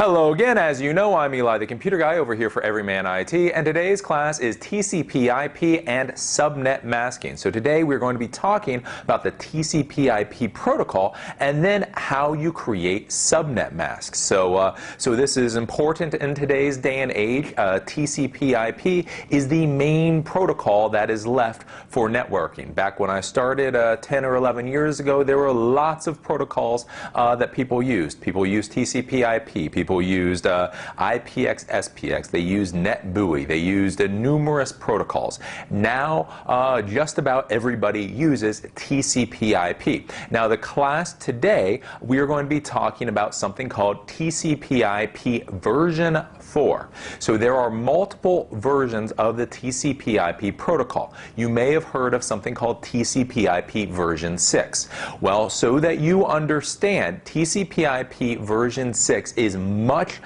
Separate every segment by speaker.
Speaker 1: Hello again. As you know, I'm Eli, the computer guy over here for Everyman IT, and today's class is TCP/IP and subnet masking. So today we're going to be talking about the TCP/IP protocol and then how you create subnet masks. So this is important in today's day and age. TCP/IP is the main protocol that is left for networking. Back when I started 10 or 11 years ago, there were lots of protocols that people used. People used TCP/IP. People used IPX, SPX. They used NetBEUI. They used numerous protocols. Now, just about everybody uses TCP/IP. Now, the class today, we are going to be talking about something called TCP/IP version 4. So there are multiple versions of the TCP/IP protocol. You may have heard of something called TCP/IP version 6. Well, so that you understand, TCP/IP version 6 is much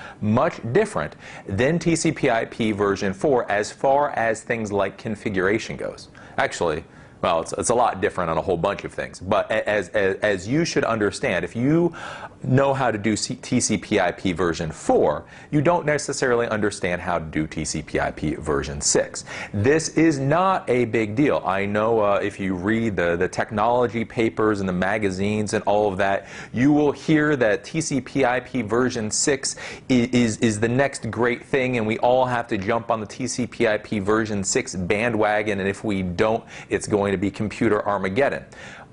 Speaker 1: different than TCP/IP version 4 as far as things like configuration goes. Actually, well, it's a lot different on a whole bunch of things. But as you should understand, if you know how to do TCP/IP version 4, you don't necessarily understand how to do TCP/IP version 6. This is not a big deal. I know if you read the technology papers and the magazines and all of that, you will hear that TCP/IP version 6 is the next great thing, and we all have to jump on the TCP/IP version 6 bandwagon, and if we don't, it's going to be computer Armageddon.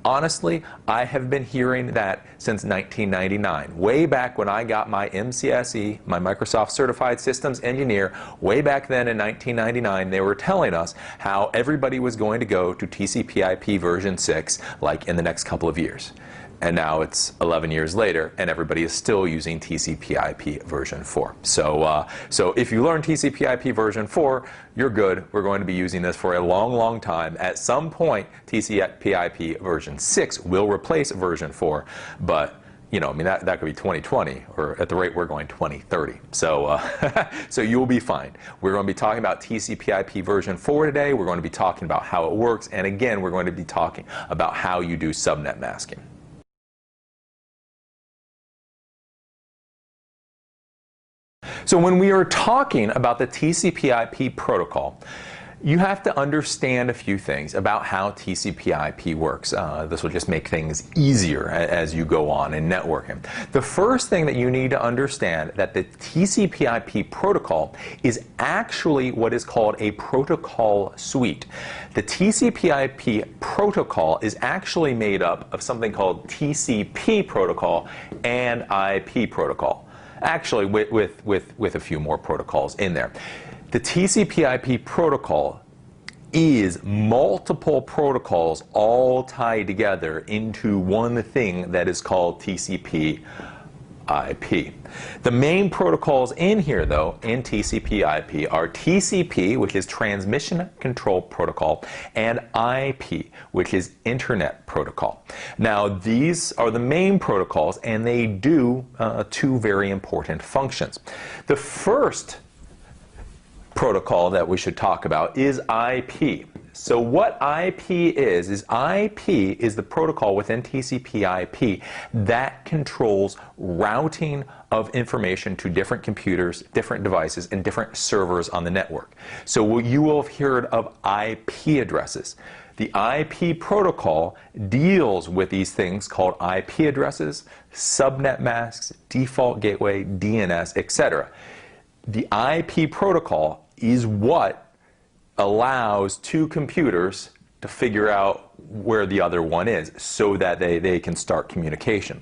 Speaker 1: Honestly, I have been hearing that since 1999. Way back when I got my MCSE, my Microsoft Certified Systems Engineer, way back then in 1999, they were telling us how everybody was going to go to TCP/IP version 6 like in the next couple of years. And now it's 11 years later, and everybody is still using TCP/IP version 4. So if you learn TCP/IP version 4, you're good. We're going to be using this for a long time. At some point, TCP/IP version 6 will replace version 4, but you know, I mean, that could be 2020, or at the rate we're going, 2030. So, so you'll be fine. We're going to be talking about TCP/IP version 4 today. We're going to be talking about how it works, and again, we're going to be talking about how you do subnet masking. So when we are talking about the TCP/IP protocol, you have to understand a few things about how TCP/IP works. This will just make things easier as you go on in networking. The first thing that you need to understand that the TCP/IP protocol is actually what is called a protocol suite. The TCP/IP protocol is actually made up of something called TCP protocol and IP protocol. Actually, with a few more protocols in there. The TCP/IP protocol is multiple protocols all tied together into one thing that is called TCP/IP. The main protocols in here, though, in TCP/IP are TCP, which is Transmission Control Protocol, and IP, which is Internet Protocol. Now, these are the main protocols, and they do two very important functions. The first protocol that we should talk about is IP. So what IP is IP is the protocol within TCP/IP that controls routing of information to different computers, different devices, and different servers on the network. So you will have heard of IP addresses. The IP protocol deals with these things called IP addresses, subnet masks, default gateway, DNS, etc. The IP protocol is what allows two computers to figure out where the other one is so that they can start communication.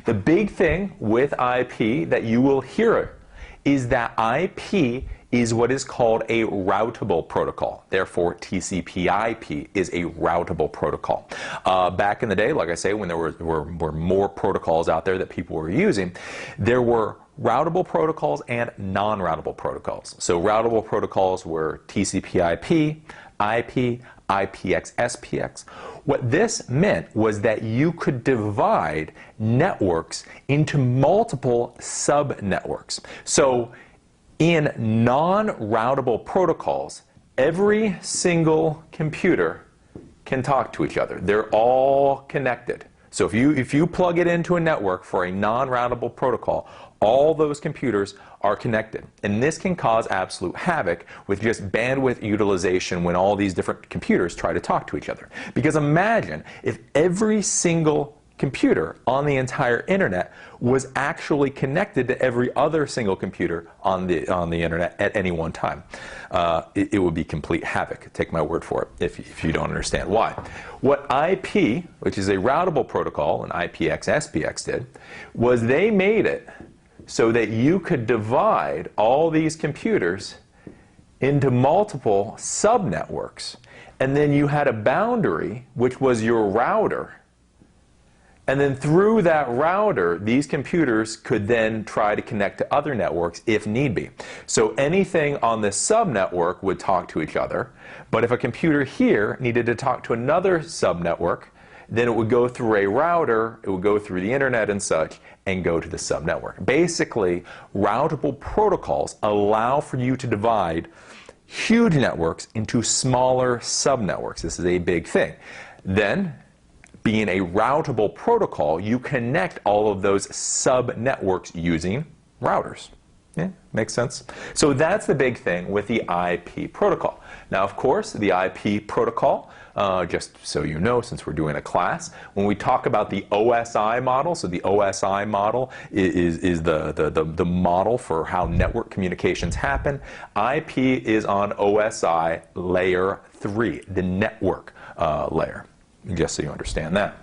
Speaker 1: The big thing with IP that you will hear is that IP is what is called a routable protocol. Therefore, TCP/IP is a routable protocol. Back in the day, like I say, when there were more protocols out there that people were using, there were routable protocols and non-routable protocols. So routable protocols were TCP/IP, IP, IPX, SPX. What this meant was that you could divide networks into multiple sub-networks. So in non-routable protocols, every single computer can talk to each other. They're all connected. So if you plug it into a network for a non-routable protocol, all those computers are connected. And this can cause absolute havoc with just bandwidth utilization when all these different computers try to talk to each other. Because imagine if every single computer on the entire internet was actually connected to every other single computer on the internet at any one time. It would be complete havoc. Take my word for it if you don't understand why. What IP, which is a routable protocol, and IPX, SPX did, was they made it so that you could divide all these computers into multiple subnetworks. And then you had a boundary, which was your router. And then through that router, these computers could then try to connect to other networks if need be. So anything on this subnetwork would talk to each other. But if a computer here needed to talk to another subnetwork, then it would go through a router, it would go through the internet and such, and go to the subnetwork. Basically, routable protocols allow for you to divide huge networks into smaller subnetworks. This is a big thing. Then, being a routable protocol, you connect all of those sub-networks using routers. Yeah, makes sense? So that's the big thing with the IP protocol. Now, of course, the IP protocol, just so you know, since we're doing a class, when we talk about the OSI model, so the OSI model is the model for how network communications happen. IP is on OSI layer 3, the network layer. Just so you understand that.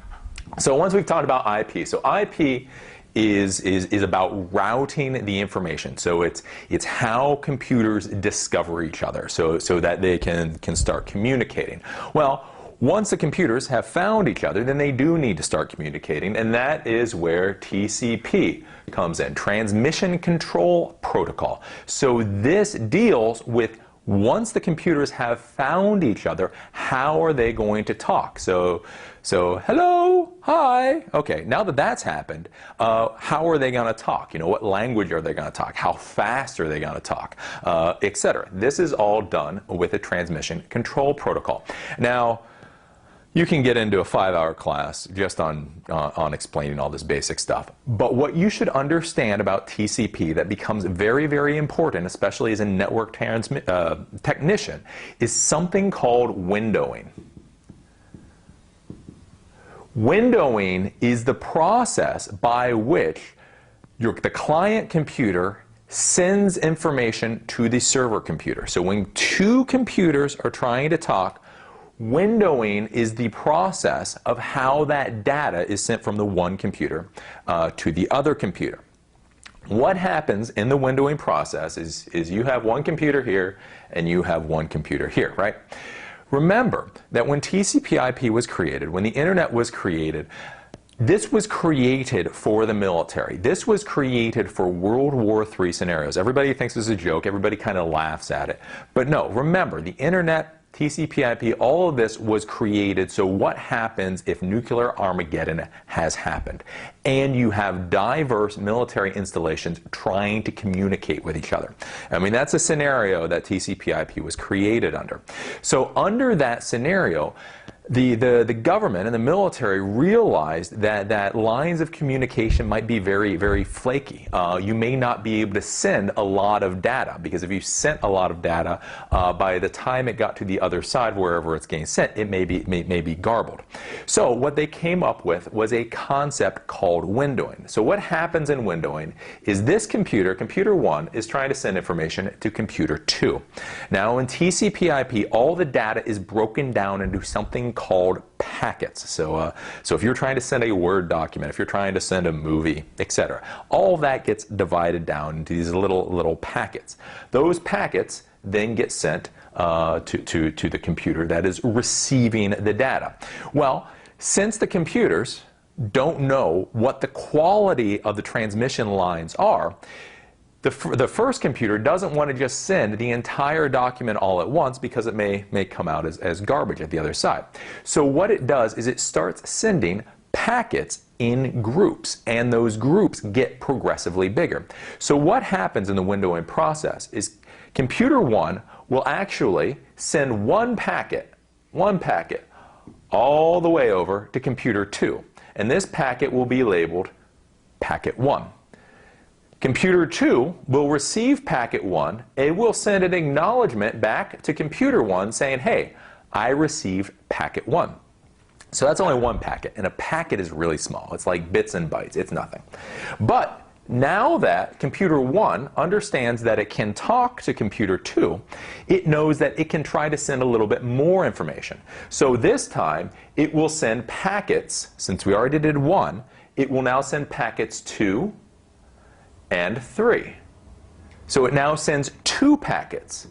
Speaker 1: So once we've talked about IP, so IP is about routing the information. So it's how computers discover each other, so that they can start communicating. Well, once the computers have found each other, then they do need to start communicating, and that is where TCP comes in, Transmission Control Protocol. So this deals with once the computers have found each other, how are they going to talk? So hello, hi. Okay, now that that's happened, how are they going to talk? You know, what language are they going to talk? How fast are they going to talk? Etc. This is all done with a transmission control protocol. Now, you can get into a 5-hour class just on explaining all this basic stuff. But what you should understand about TCP that becomes very, very important, especially as a network technician, is something called windowing. Windowing is the process by which the client computer sends information to the server computer. So when two computers are trying to talk, windowing is the process of how that data is sent from the one computer to the other computer. What happens in the windowing process is you have one computer here and you have one computer here, right? Remember that when TCP/IP was created, when the internet was created, this was created for the military. This was created for World War III scenarios. Everybody thinks this is a joke. Everybody kind of laughs at it. But no, remember, the internet, TCP/IP, all of this was created so what happens if nuclear Armageddon has happened and you have diverse military installations trying to communicate with each other. I mean, that's a scenario that TCP/IP was created under. So under that scenario, the government and the military realized that lines of communication might be very, very flaky. You may not be able to send a lot of data, because if you sent a lot of data, by the time it got to the other side, wherever it's getting sent, it may be garbled. So what they came up with was a concept called windowing. So what happens in windowing is this computer, computer 1, is trying to send information to computer 2. Now in TCP/IP, all the data is broken down into something called packets. So if you're trying to send a Word document, if you're trying to send a movie, etc., all that gets divided down into these little packets. Those packets then get sent to the computer that is receiving the data. Well, since the computers don't know what the quality of the transmission lines are, the first computer doesn't want to just send the entire document all at once, because it may come out as garbage at the other side. So what it does is it starts sending packets in groups, and those groups get progressively bigger. So what happens in the windowing process is computer 1 will actually send one packet all the way over to computer 2. and this packet will be labeled packet 1. Computer 2 will receive packet 1. It will send an acknowledgement back to computer 1 saying, hey, I received packet 1. So that's only one packet, and a packet is really small. It's like bits and bytes. It's nothing. But now that computer 1 understands that it can talk to computer 2, it knows that it can try to send a little bit more information. So this time, it will send packets. Since we already did 1, it will now send packets 2 and 3. So it now sends 2 packets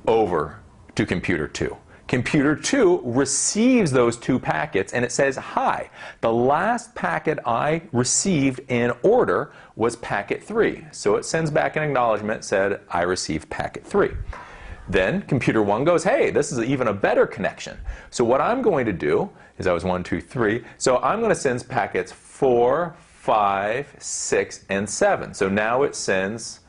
Speaker 1: over to computer 2. Computer 2 receives those 2 packets and it says, hi, the last packet I received in order was packet 3. So it sends back an acknowledgement, said, I received packet 3. Then computer 1 goes, hey, this is even a better connection. So what I'm going to do is, that was 1, 2, 3. So I'm going to send packets 4, 5, 6, and 7. So now it sends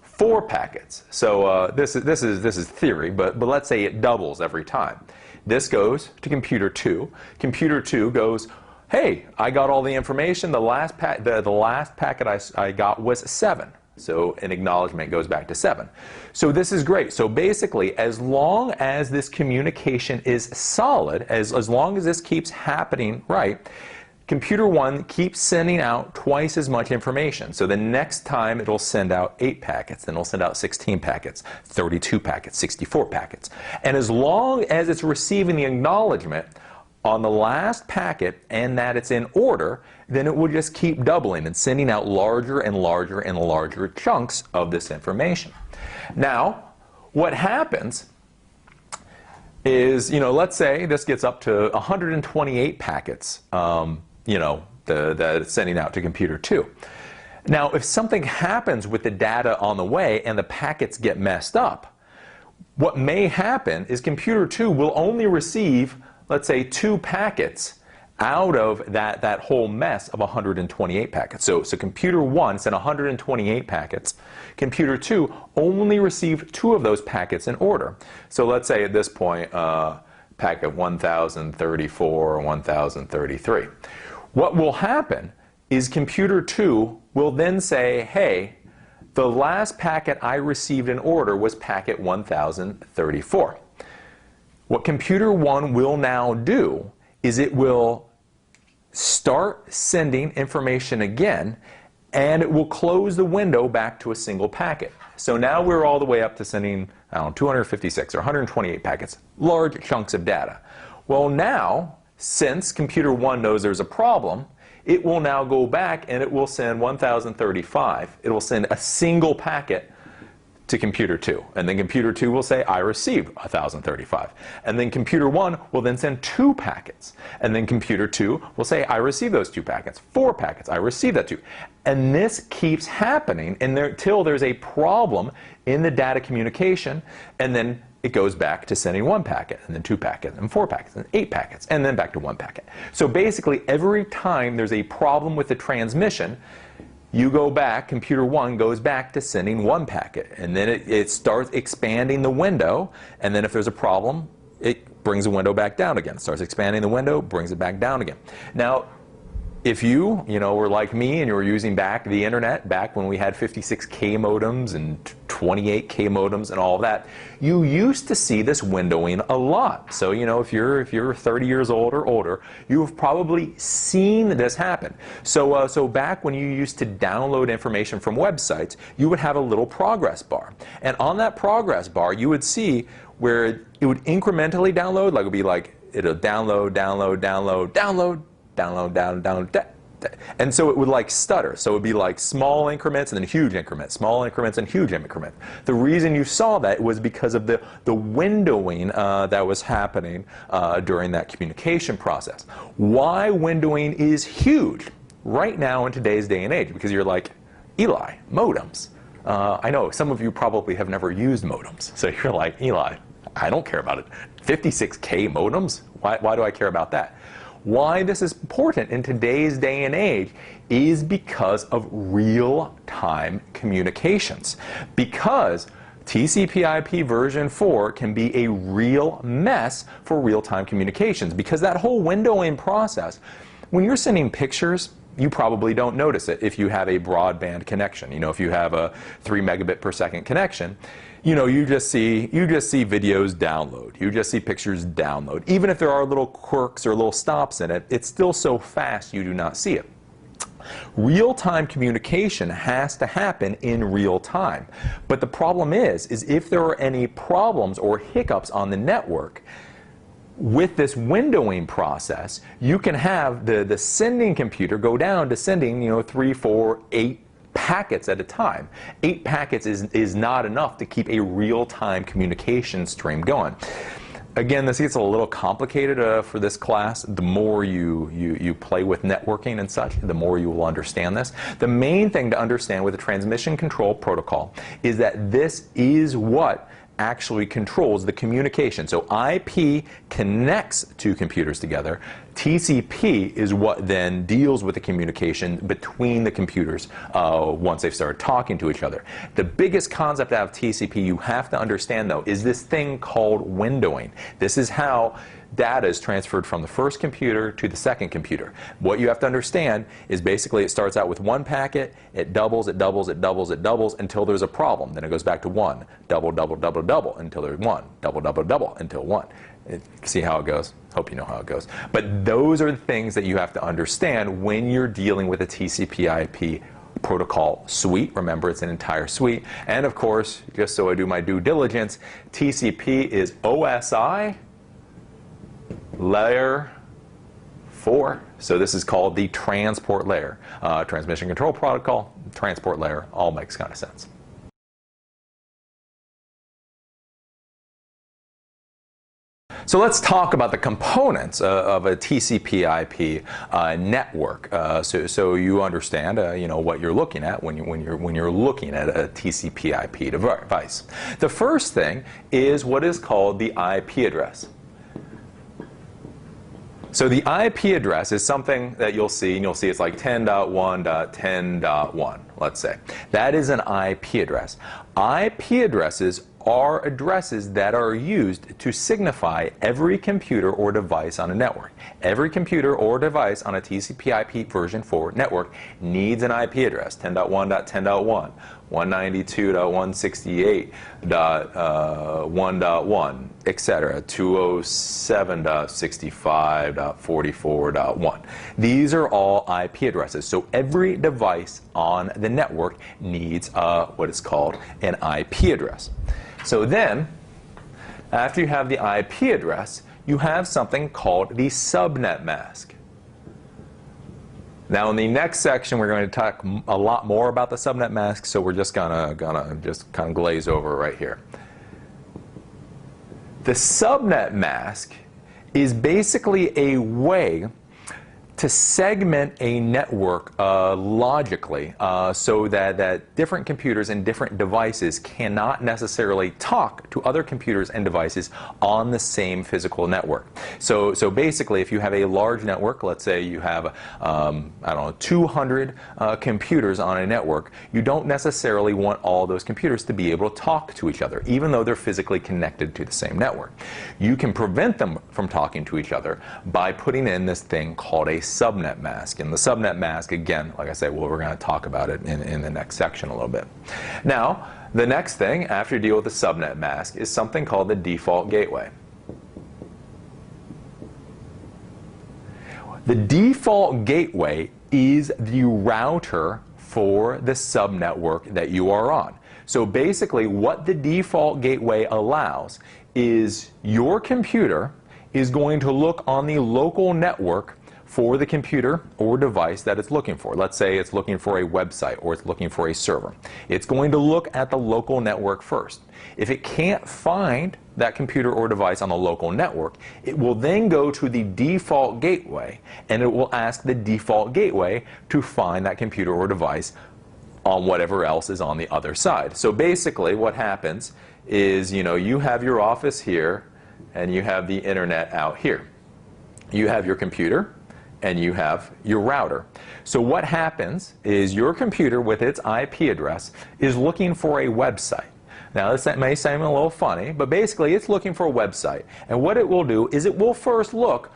Speaker 1: 4 packets. So this is theory, but let's say it doubles every time. This goes to computer 2. Computer 2 goes, hey, I got all the information. The last packet I got was 7. So an acknowledgement goes back to 7. So this is great. So basically, as long as this communication is solid, as long as this keeps happening right, computer 1 keeps sending out twice as much information. So the next time it'll send out 8 packets, then it'll send out 16 packets, 32 packets, 64 packets. And as long as it's receiving the acknowledgement on the last packet and that it's in order, then it will just keep doubling and sending out larger and larger and larger chunks of this information. Now, what happens is, let's say this gets up to 128 packets, that it's sending out to computer 2. Now, if something happens with the data on the way and the packets get messed up, what may happen is computer 2 will only receive, let's say, 2 packets out of that whole mess of 128 packets. So computer 1 sent 128 packets. Computer 2 only received 2 of those packets in order. So let's say at this point, packet 1034 or 1033. What will happen is computer 2 will then say, hey, the last packet I received in order was packet 1034. What computer 1 will now do is it will start sending information again, and it will close the window back to a single packet. So now we're all the way up to sending, 256 or 128 packets, large chunks of data. Well, now, since computer 1 knows there's a problem, it will now go back and it will send 1035. It will send a single packet to computer 2. And then computer 2 will say, I received 1035. And then computer 1 will then send 2 packets. And then computer 2 will say, I received those 2 packets. 4 packets, I received that 2. And this keeps happening until there's a problem in the data communication, and then it goes back to sending 1 packet, and then 2 packets, and 4 packets, and 8 packets, and then back to 1 packet. So basically, every time there's a problem with the transmission, you go back, computer 1 goes back to sending 1 packet, and then it starts expanding the window, and then if there's a problem, it brings the window back down again. It starts expanding the window, brings it back down again. Now, if you were like me and you were using the internet back when we had 56K modems and 28K modems and all of that, you used to see this windowing a lot. So, if you're 30 years old or older, you've probably seen this happen. So back when you used to download information from websites, you would have a little progress bar. And on that progress bar, you would see where it would incrementally download, like it would be like, it'll download, download, download, download, download, download, and so it would like stutter. So it would be like small increments and then huge increments, small increments and huge increments. The reason you saw that was because of the windowing that was happening during that communication process. Why windowing is huge right now in today's day and age? Because you're like, Eli, modems. I know some of you probably have never used modems. So you're like, Eli, I don't care about it. 56K modems? Why do I care about that? Why this is important in today's day and age is because of real-time communications. Because TCP/IP version 4 can be a real mess for real-time communications. Because that whole windowing process, When you're sending pictures, you probably don't notice it if you have a broadband connection. You know, if you have a 3 megabit per second connection, you know, you just see videos download. You just see pictures download. Even if there are little quirks or little stops in it, it's still so fast you do not see it. Real-time communication has to happen in real time. But the problem is if there are any problems or hiccups on the network, with this windowing process, you can have the sending computer go down to sending, you know, 3, 4, 8 packets at a time. 8 packets is not enough to keep a real-time communication stream going. Again, this gets a little complicated for this class. The more you play with networking and such, the more you will understand this. The main thing to understand with the transmission control protocol is that this is what actually controls the communication. So IP connects two computers together. TCP is what then deals with the communication between the computers once they've started talking to each other. The biggest concept out of TCP you have to understand, though, is this thing called windowing. This is how data is transferred from the first computer to the second computer. What you have to understand is basically it starts out with 1 packet, it doubles, it doubles, it doubles, it doubles until there's a problem. Then it goes back to 1, double, double, double, double until there's 1, double, double, double until 1. See how it goes? Hope you know how it goes. But those are the things that you have to understand when you're dealing with a TCP/IP protocol suite. Remember, it's an entire suite. And of course, just so I do my due diligence, TCP is OSI layer 4. So this is called the transport layer. Transmission control protocol, transport layer, all makes kind of sense. So let's talk about the components of a TCP/IP network, so you understand, you know, what you're looking at when you're looking at a TCP/IP device. The first thing is what is called the IP address. So the IP address is something that you'll see, and you'll see it's like 10.1.10.1, let's say. That is an IP address. IP addresses are addresses that are used to signify every computer or device on a network. Every computer or device on a TCP/IP version 4 network needs an IP address, 10.1.10.1, 192.168.1.1, etc., 207.65.44.1. These are all IP addresses. So every device on the network needs what is called an IP address. So then, after you have the IP address, you have something called the subnet mask. Now in the next section we're going to talk a lot more about the subnet mask, so we're just gonna just kind of glaze over right here. The subnet mask is basically a way to segment a network logically so that different computers and different devices cannot necessarily talk to other computers and devices on the same physical network. So basically, if you have a large network, let's say you have, I don't know, 200 computers on a network, you don't necessarily want all those computers to be able to talk to each other, even though they're physically connected to the same network. You can prevent them from talking to each other by putting in this thing called a subnet mask. And the subnet mask, again, like I said, well, we're going to talk about it in the next section a little bit. Now, the next thing after you deal with the subnet mask is something called the default gateway. The default gateway is the router for the subnetwork that you are on. So basically, what the default gateway allows is your computer is going to look on the local network for the computer or device that it's looking for. Let's say it's looking for a website or it's looking for a server. It's going to look at the local network first. If it can't find that computer or device on the local network, it will then go to the default gateway and it will ask the default gateway to find that computer or device on whatever else is on the other side. So basically what happens is, you know, you have your office here and you have the internet out here. You have your computer and you have your router. So what happens is your computer with its IP address is looking for a website. Now this may seem a little funny, but basically it's looking for a website. And what it will do is it will first look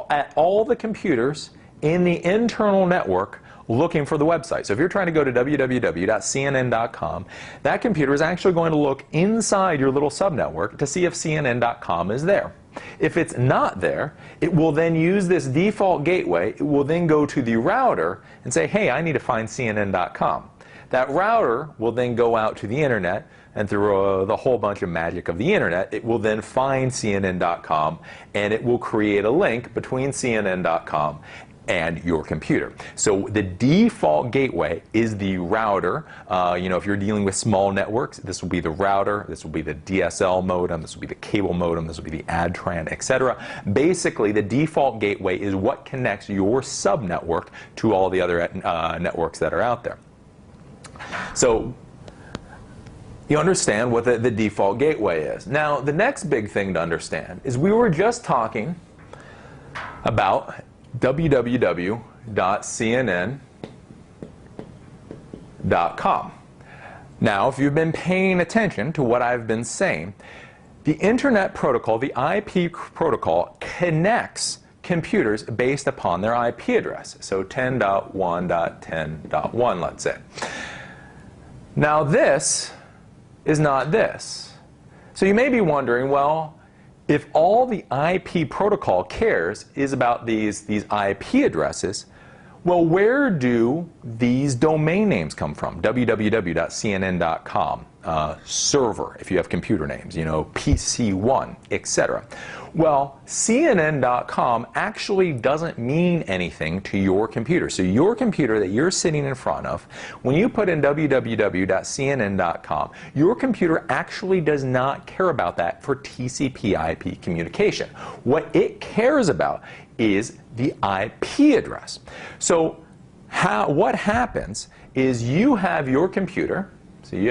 Speaker 1: at all the computers in the internal network looking for the website. So if you're trying to go to www.cnn.com, that computer is actually going to look inside your little subnetwork to see if cnn.com is there. If it's not there, it will then use this default gateway. It will then go to the router and say, hey, I need to find cnn.com. That router will then go out to the internet, and through the whole bunch of magic of the internet, it will then find cnn.com, and it will create a link between cnn.com and your computer. So the default gateway is the router. If you're dealing with small networks, this will be the router, this will be the DSL modem, this will be the cable modem, this will be the ADTRAN, etc. Basically, the default gateway is what connects your subnetwork to all the other networks that are out there. So you understand what the default gateway is. Now, the next big thing to understand is we were just talking about www.cnn.com. Now, if you've been paying attention to what I've been saying, the Internet protocol, the IP protocol, connects computers based upon their IP address. So 10.1.10.1, let's say. Now, this is not this. So you may be wondering, well, if all the IP protocol cares is about these IP addresses, well, where do these domain names come from? www.cnn.com, server, if you have computer names, PC1, etc. Well, CNN.com actually doesn't mean anything to your computer. So your computer that you're sitting in front of, when you put in www.cnn.com, your computer actually does not care about that for TCP/IP communication. What it cares about is the IP address. So what happens is you have your computer, and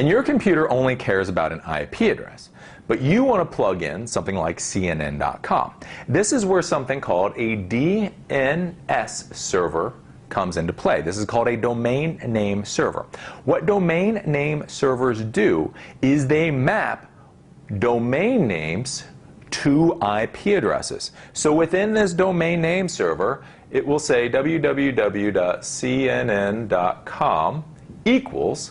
Speaker 1: your computer only cares about an IP address. But you want to plug in something like CNN.com. This is where something called a DNS server comes into play. This is called a domain name server. What domain name servers do is they map domain names to IP addresses. So within this domain name server, it will say www.cnn.com equals,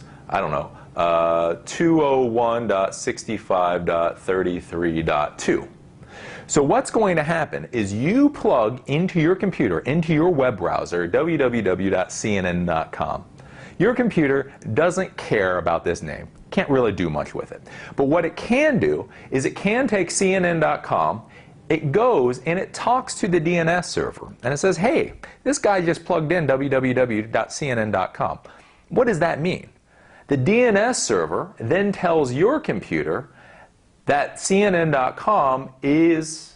Speaker 1: 201.65.33.2. So what's going to happen is you plug into your computer, into your web browser, www.cnn.com. Your computer doesn't care about this name. Can't really do much with it. But what it can do is it can take CNN.com, it goes and it talks to the DNS server. And it says, hey, this guy just plugged in www.cnn.com. What does that mean? The DNS server then tells your computer that CNN.com is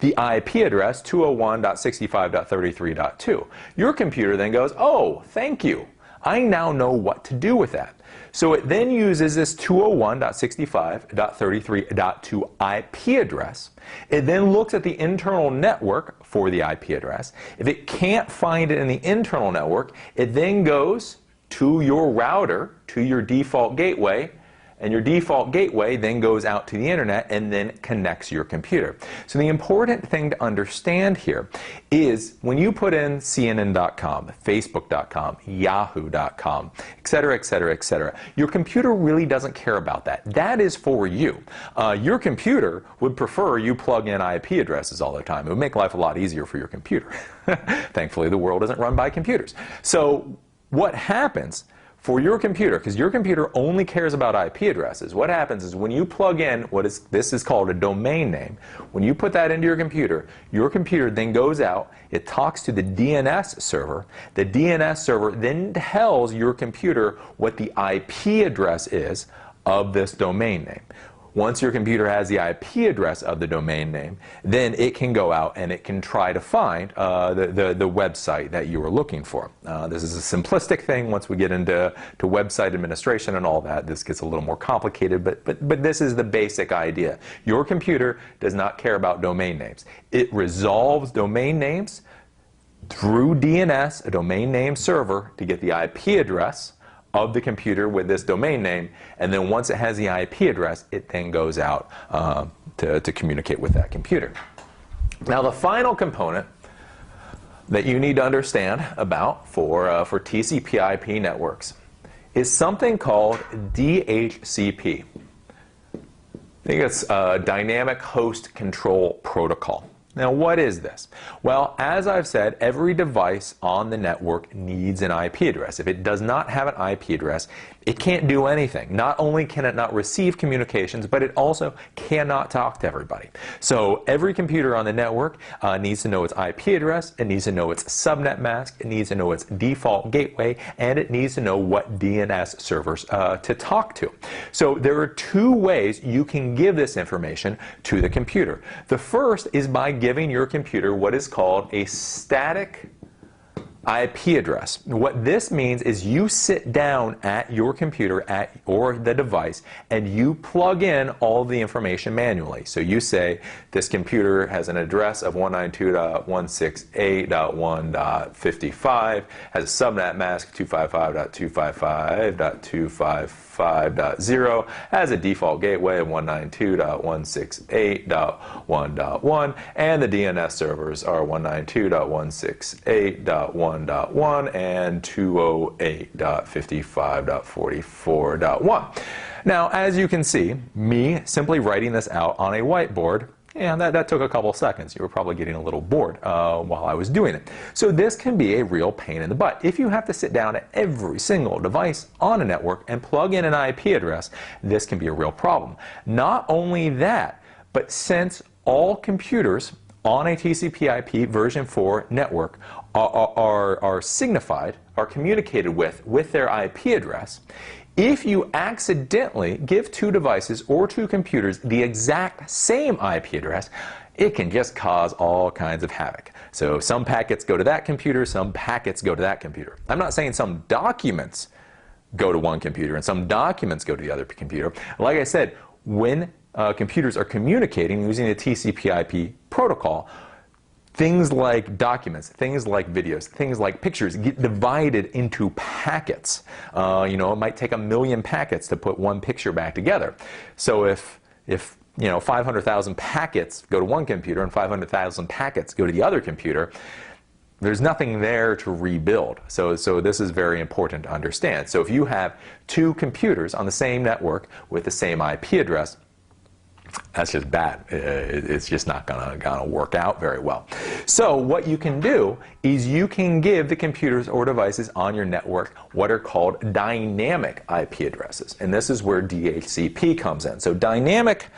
Speaker 1: the IP address 201.65.33.2. Your computer then goes, oh, thank you. I now know what to do with that. So it then uses this 201.65.33.2 IP address. It then looks at the internal network for the IP address. If it can't find it in the internal network, it then goes to your router, to your default gateway, and your default gateway then goes out to the internet and then connects your computer. So the important thing to understand here is when you put in CNN.com, Facebook.com, Yahoo.com, etc., etc., etc., your computer really doesn't care about that. That is for you. Your computer would prefer you plug in IP addresses all the time. It would make life a lot easier for your computer. Thankfully, the world isn't run by computers. So what happens for your computer, because your computer only cares about IP addresses, what happens is when you plug in this is called a domain name, when you put that into your computer then goes out, it talks to the DNS server. The DNS server then tells your computer what the IP address is of this domain name. Once your computer has the IP address of the domain name, then it can go out and it can try to find the website that you were looking for. This is a simplistic thing. Once we get into website administration and all that, this gets a little more complicated, but this is the basic idea. Your computer does not care about domain names. It resolves domain names through DNS, a domain name server, to get the IP address of the computer with this domain name, and then once it has the IP address, it then goes out to communicate with that computer. Now, the final component that you need to understand about for TCP/IP networks is something called DHCP. I think it's Dynamic Host Control Protocol. Now, what is this? Well, as I've said, every device on the network needs an IP address. If it does not have an IP address, it can't do anything. Not only can it not receive communications, but it also cannot talk to everybody. So every computer on the network needs to know its IP address, it needs to know its subnet mask, it needs to know its default gateway, and it needs to know what DNS servers to talk to. So there are two ways you can give this information to the computer. The first is by giving your computer what is called a static IP address. What this means is you sit down at your computer or the device and you plug in all the information manually. So you say this computer has an address of 192.168.1.55, has a subnet mask 255.255.255.0, has a default gateway of 192.168.1.1, and the DNS servers are 192.168.1.1 and 208.55.44.1. Now, as you can see, me simply writing this out on a whiteboard, and that took a couple seconds. You were probably getting a little bored while I was doing it. So this can be a real pain in the butt. If you have to sit down at every single device on a network and plug in an IP address, this can be a real problem. Not only that, but since all computers on a TCP/IP version 4 network are signified, are communicated with their IP address, if you accidentally give two devices or two computers the exact same IP address, it can just cause all kinds of havoc. So some packets go to that computer, some packets go to that computer. I'm not saying some documents go to one computer and some documents go to the other computer. Like I said, when computers are communicating using the TCP/IP protocol, things like documents, things like videos, things like pictures get divided into packets. You know, it might take 1 million packets to put one picture back together. So if 500,000 packets go to one computer and 500,000 packets go to the other computer, there's nothing there to rebuild. So this is very important to understand. So if you have two computers on the same network with the same IP address, that's just bad. It's just not gonna work out very well. So what you can do is you can give the computers or devices on your network what are called dynamic IP addresses. And this is where DHCP comes in. So dynamic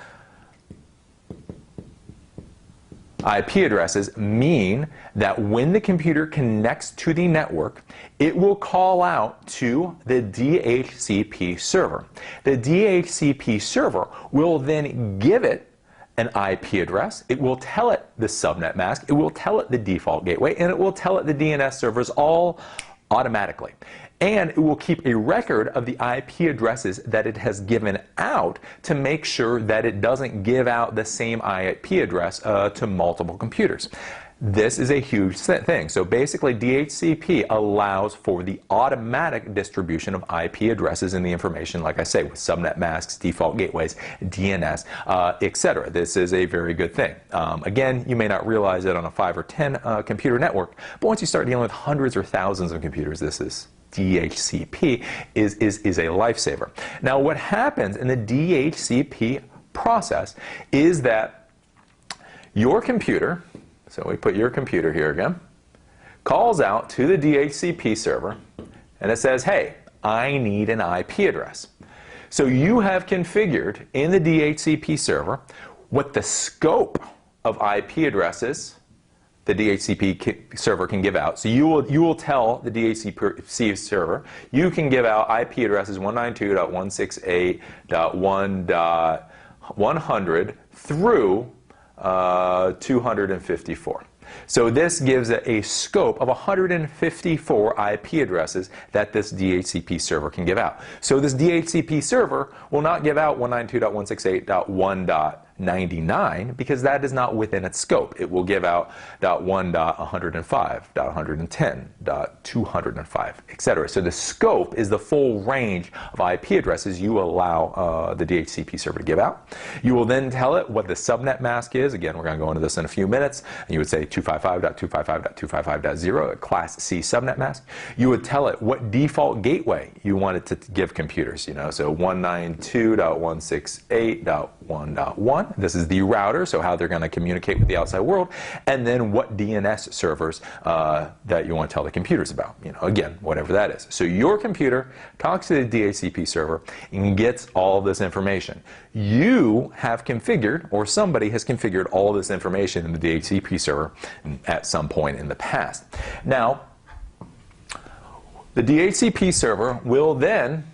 Speaker 1: IP addresses mean that when the computer connects to the network, it will call out to the DHCP server. The DHCP server will then give it an IP address, it will tell it the subnet mask, it will tell it the default gateway, and it will tell it the DNS servers all automatically. And it will keep a record of the IP addresses that it has given out to make sure that it doesn't give out the same IP address to multiple computers. This is a huge thing. So basically, DHCP allows for the automatic distribution of IP addresses in the information, like I say, with subnet masks, default gateways, DNS, etc. This is a very good thing. Again, you may not realize it on a 5 or 10 computer network, but once you start dealing with hundreds or thousands of computers, this is DHCP is a lifesaver. Now, what happens in the DHCP process is that your computer, so we put your computer here again, calls out to the DHCP server and it says, hey, I need an IP address. So you have configured in the DHCP server what the scope of IP addresses the DHCP server can give out. So you will tell the DHCP server you can give out IP addresses 192.168.1.100 through 254. So this gives it a scope of 154 IP addresses that this DHCP server can give out. So this DHCP server will not give out 192.168.1.0 .99 because that is not within its scope. It will give out .1.105, .110, .205, etc. So the scope is the full range of IP addresses you allow the DHCP server to give out. You will then tell it what the subnet mask is. Again, we're going to go into this in a few minutes. And you would say 255.255.255.0, a Class C subnet mask. You would tell it what default gateway you want it to give computers. So 192.168.1.1. This is the router, so how they're going to communicate with the outside world, and then what DNS servers that you want to tell the computers about. Again, whatever that is. So your computer talks to the DHCP server and gets all of this information. You have configured, or somebody has configured all this information in the DHCP server at some point in the past. Now, the DHCP server will then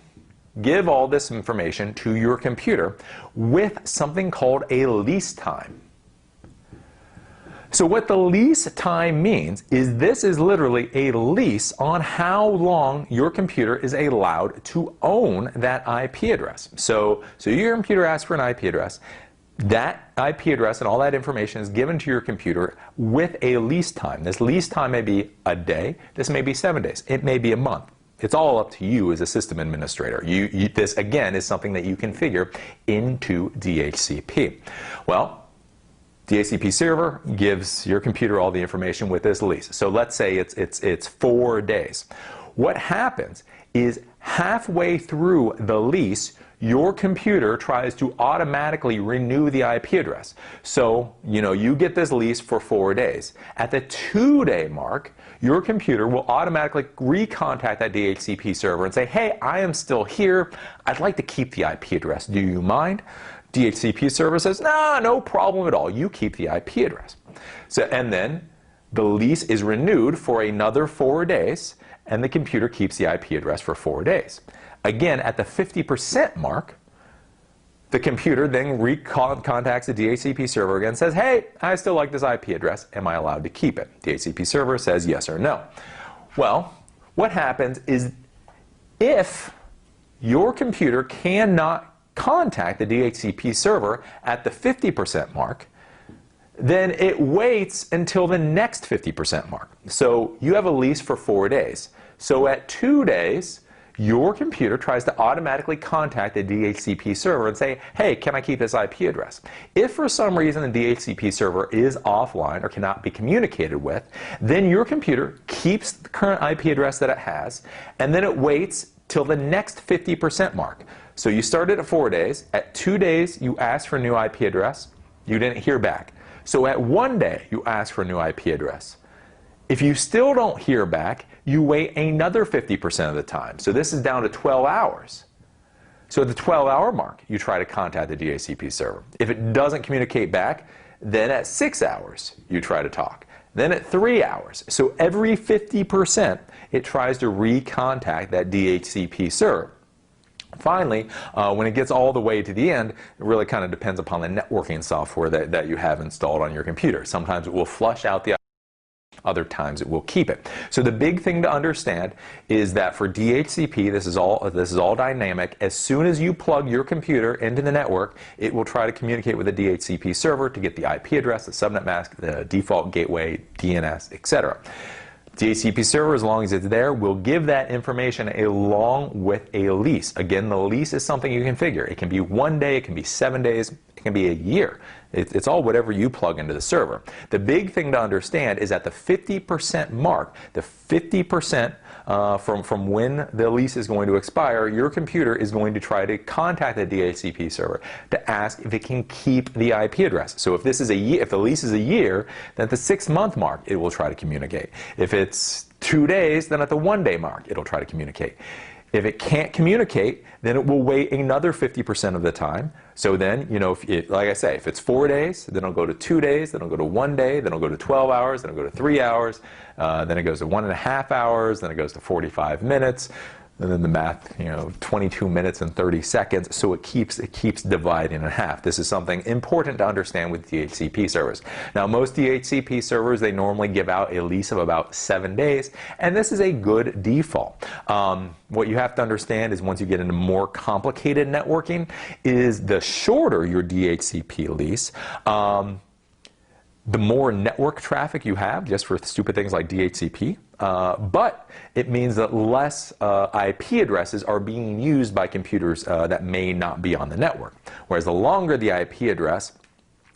Speaker 1: give all this information to your computer with something called a lease time. So what the lease time means is this is literally a lease on how long your computer is allowed to own that IP address. So your computer asks for an IP address. That IP address and all that information is given to your computer with a lease time. This lease time may be a day. This may be 7 days. It may be a month. It's all up to you as a system administrator. This, again, is something that you configure into DHCP. Well, DHCP server gives your computer all the information with this lease. So let's say it's 4 days. What happens is halfway through the lease, your computer tries to automatically renew the IP address. So, you get this lease for 4 days. At the 2-day mark, your computer will automatically recontact that DHCP server and say, hey, I am still here. I'd like to keep the IP address. Do you mind? DHCP server says, nah, no problem at all. You keep the IP address. And then the lease is renewed for another 4 days, and the computer keeps the IP address for 4 days. Again, at the 50% mark, the computer then contacts the DHCP server again and says, hey, I still like this IP address. Am I allowed to keep it? DHCP server says yes or no. Well, what happens is if your computer cannot contact the DHCP server at the 50% mark, then it waits until the next 50% mark. So you have a lease for 4 days. So at 2 days, your computer tries to automatically contact the DHCP server and say, hey, can I keep this IP address? If for some reason the DHCP server is offline or cannot be communicated with, then your computer keeps the current IP address that it has, and then it waits till the next 50% mark. So you started at 4 days. At 2 days, you asked for a new IP address. You didn't hear back. So at 1 day, you ask for a new IP address. If you still don't hear back, you wait another 50% of the time. So this is down to 12 hours. So at the 12-hour mark, you try to contact the DHCP server. If it doesn't communicate back, then at 6 hours, you try to talk. Then at 3 hours. So every 50%, it tries to recontact that DHCP server. Finally, when it gets all the way to the end, it really kind of depends upon the networking software that you have installed on your computer. Sometimes it will flush out the other times it will keep it. So the big thing to understand is that for DHCP, this is all dynamic. As soon as you plug your computer into the network, it will try to communicate with the DHCP server to get the IP address, the subnet mask, the default gateway, DNS, etc. DHCP server, as long as it's there, will give that information along with a lease. Again, the lease is something you configure. It can be 1 day, it can be 7 days, it can be a year. It's all whatever you plug into the server. The big thing to understand is at the 50% mark, the 50% from when the lease is going to expire, your computer is going to try to contact the DHCP server to ask if it can keep the IP address. So if this is if the lease is a year, then at the 6-month mark, it will try to communicate. If it's 2 days, then at the 1 day mark, it'll try to communicate. If it can't communicate, then it will wait another 50% of the time. So then, like I say, if it's 4 days, then it'll go to 2 days, then it'll go to 1 day, then it'll go to 12 hours, then it'll go to 3 hours, then it goes to 1.5 hours, then it goes to 45 minutes. and then the math, 22 minutes and 30 seconds, so it keeps dividing in half. This is something important to understand with DHCP servers. Now, most DHCP servers, they normally give out a lease of about 7 days, and this is a good default. What you have to understand is once you get into more complicated networking, is the shorter your DHCP lease, the more network traffic you have, just for stupid things like DHCP, but it means that less IP addresses are being used by computers that may not be on the network. Whereas the longer the IP address,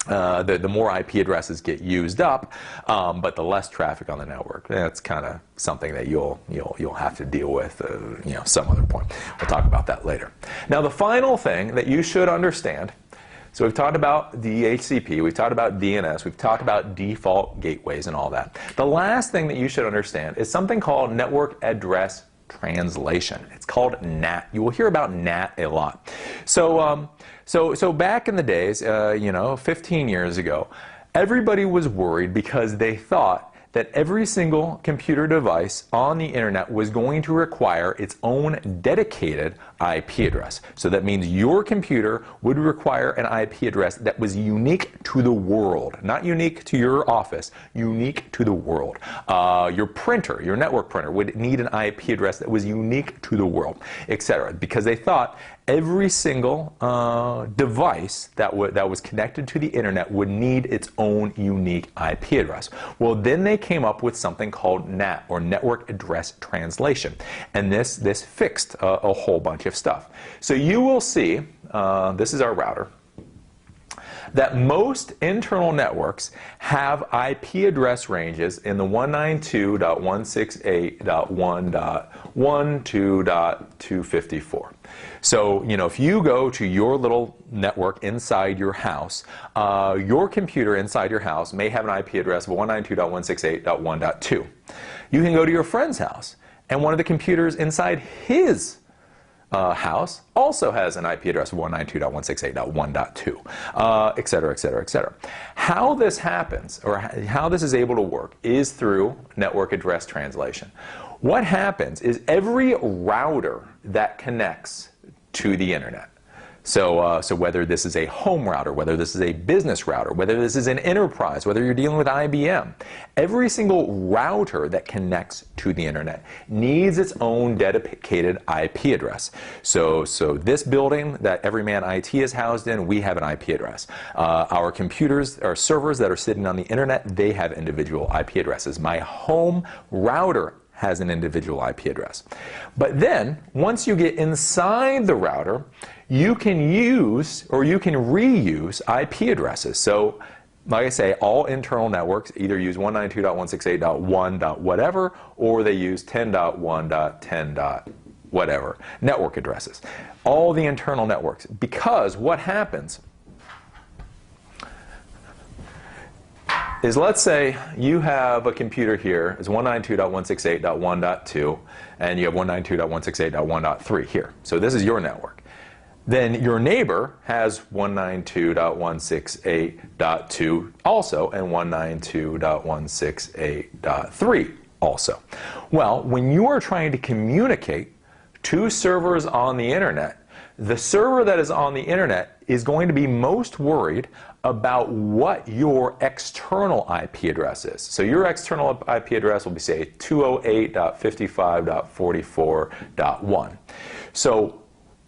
Speaker 1: the more IP addresses get used up, but the less traffic on the network. That's kind of something that you'll have to deal with, some other point. We'll talk about that later. Now, the final thing that you should understand. So we've talked about DHCP, we've talked about DNS, we've talked about default gateways and all that. The last thing that you should understand is something called network address translation. It's called NAT. You will hear about NAT a lot. So back in the days, 15 years ago, everybody was worried because they thought that every single computer device on the internet was going to require its own dedicated IP address. So that means your computer would require an IP address that was unique to the world. Not unique to your office, unique to the world. Your printer, your network printer, would need an IP address that was unique to the world, etc. Because they thought every single device that was connected to the internet would need its own unique IP address. Well, then they came up with something called NAT, or network address translation, and this fixed a whole bunch of stuff. So you will see, this is our router, that most internal networks have IP address ranges in the 192.168.1.12.254. So, if you go to your little network inside your house, your computer inside your house may have an IP address of 192.168.1.2. You can go to your friend's house, and one of the computers inside his house also has an IP address of 192.168.1.2, et cetera, et cetera, et cetera. How this happens, or how this is able to work, is through network address translation. What happens is every router that connects to the internet, so whether this is a home router, whether this is a business router, whether this is an enterprise, whether you're dealing with IBM, every single router that connects to the internet needs its own dedicated IP address. So this building that Everyman IT is housed in, we have an IP address. Our computers, our servers that are sitting on the internet, they have individual IP addresses. My home router has an individual IP address. But then, once you get inside the router, you can use, or you can reuse IP addresses. So, like I say, all internal networks either use 192.168.1.whatever, or they use 10.1.10.whatever network addresses. All the internal networks. Because what happens is, let's say you have a computer here, it's 192.168.1.2, and you have 192.168.1.3 here. So this is your network. Then your neighbor has 192.168.2 also, and 192.168.3 also. Well, when you are trying to communicate to servers on the internet, the server that is on the internet is going to be most worried about what your external IP address is. So your external IP address will be, say, 208.55.44.1. So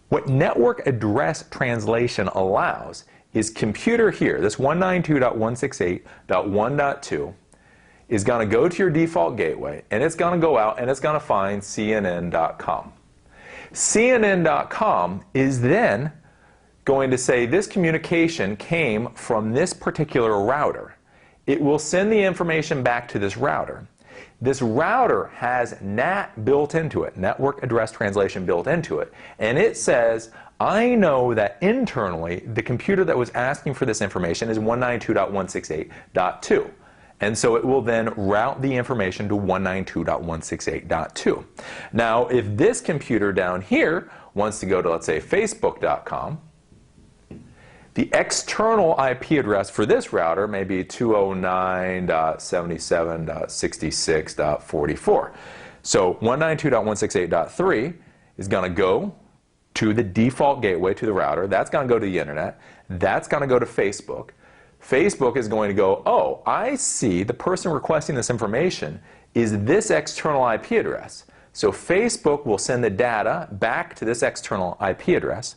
Speaker 1: what network address translation allows is computer here, this 192.168.1.2, is going to go to your default gateway, and it's going to go out and it's going to find CNN.com. CNN.com is then going to say this communication came from this particular router. It will send the information back to this router. This router has NAT built into it, network address translation built into it, and it says, I know that internally the computer that was asking for this information is 192.168.2. And so it will then route the information to 192.168.2. Now, if this computer down here wants to go to, let's say, Facebook.com, the external IP address for this router may be 209.77.66.44. So 192.168.3 is going to go to the default gateway, to the router. That's going to go to the internet. That's going to go to Facebook. Facebook is going to go, oh, I see the person requesting this information is this external IP address. So Facebook will send the data back to this external IP address.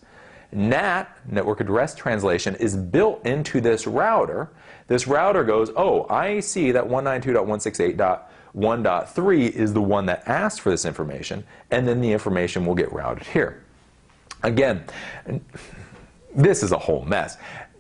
Speaker 1: NAT, network address translation, is built into this router. This router goes, oh, I see that 192.168.1.3 is the one that asked for this information, and then the information will get routed here. Again, this is a whole mess.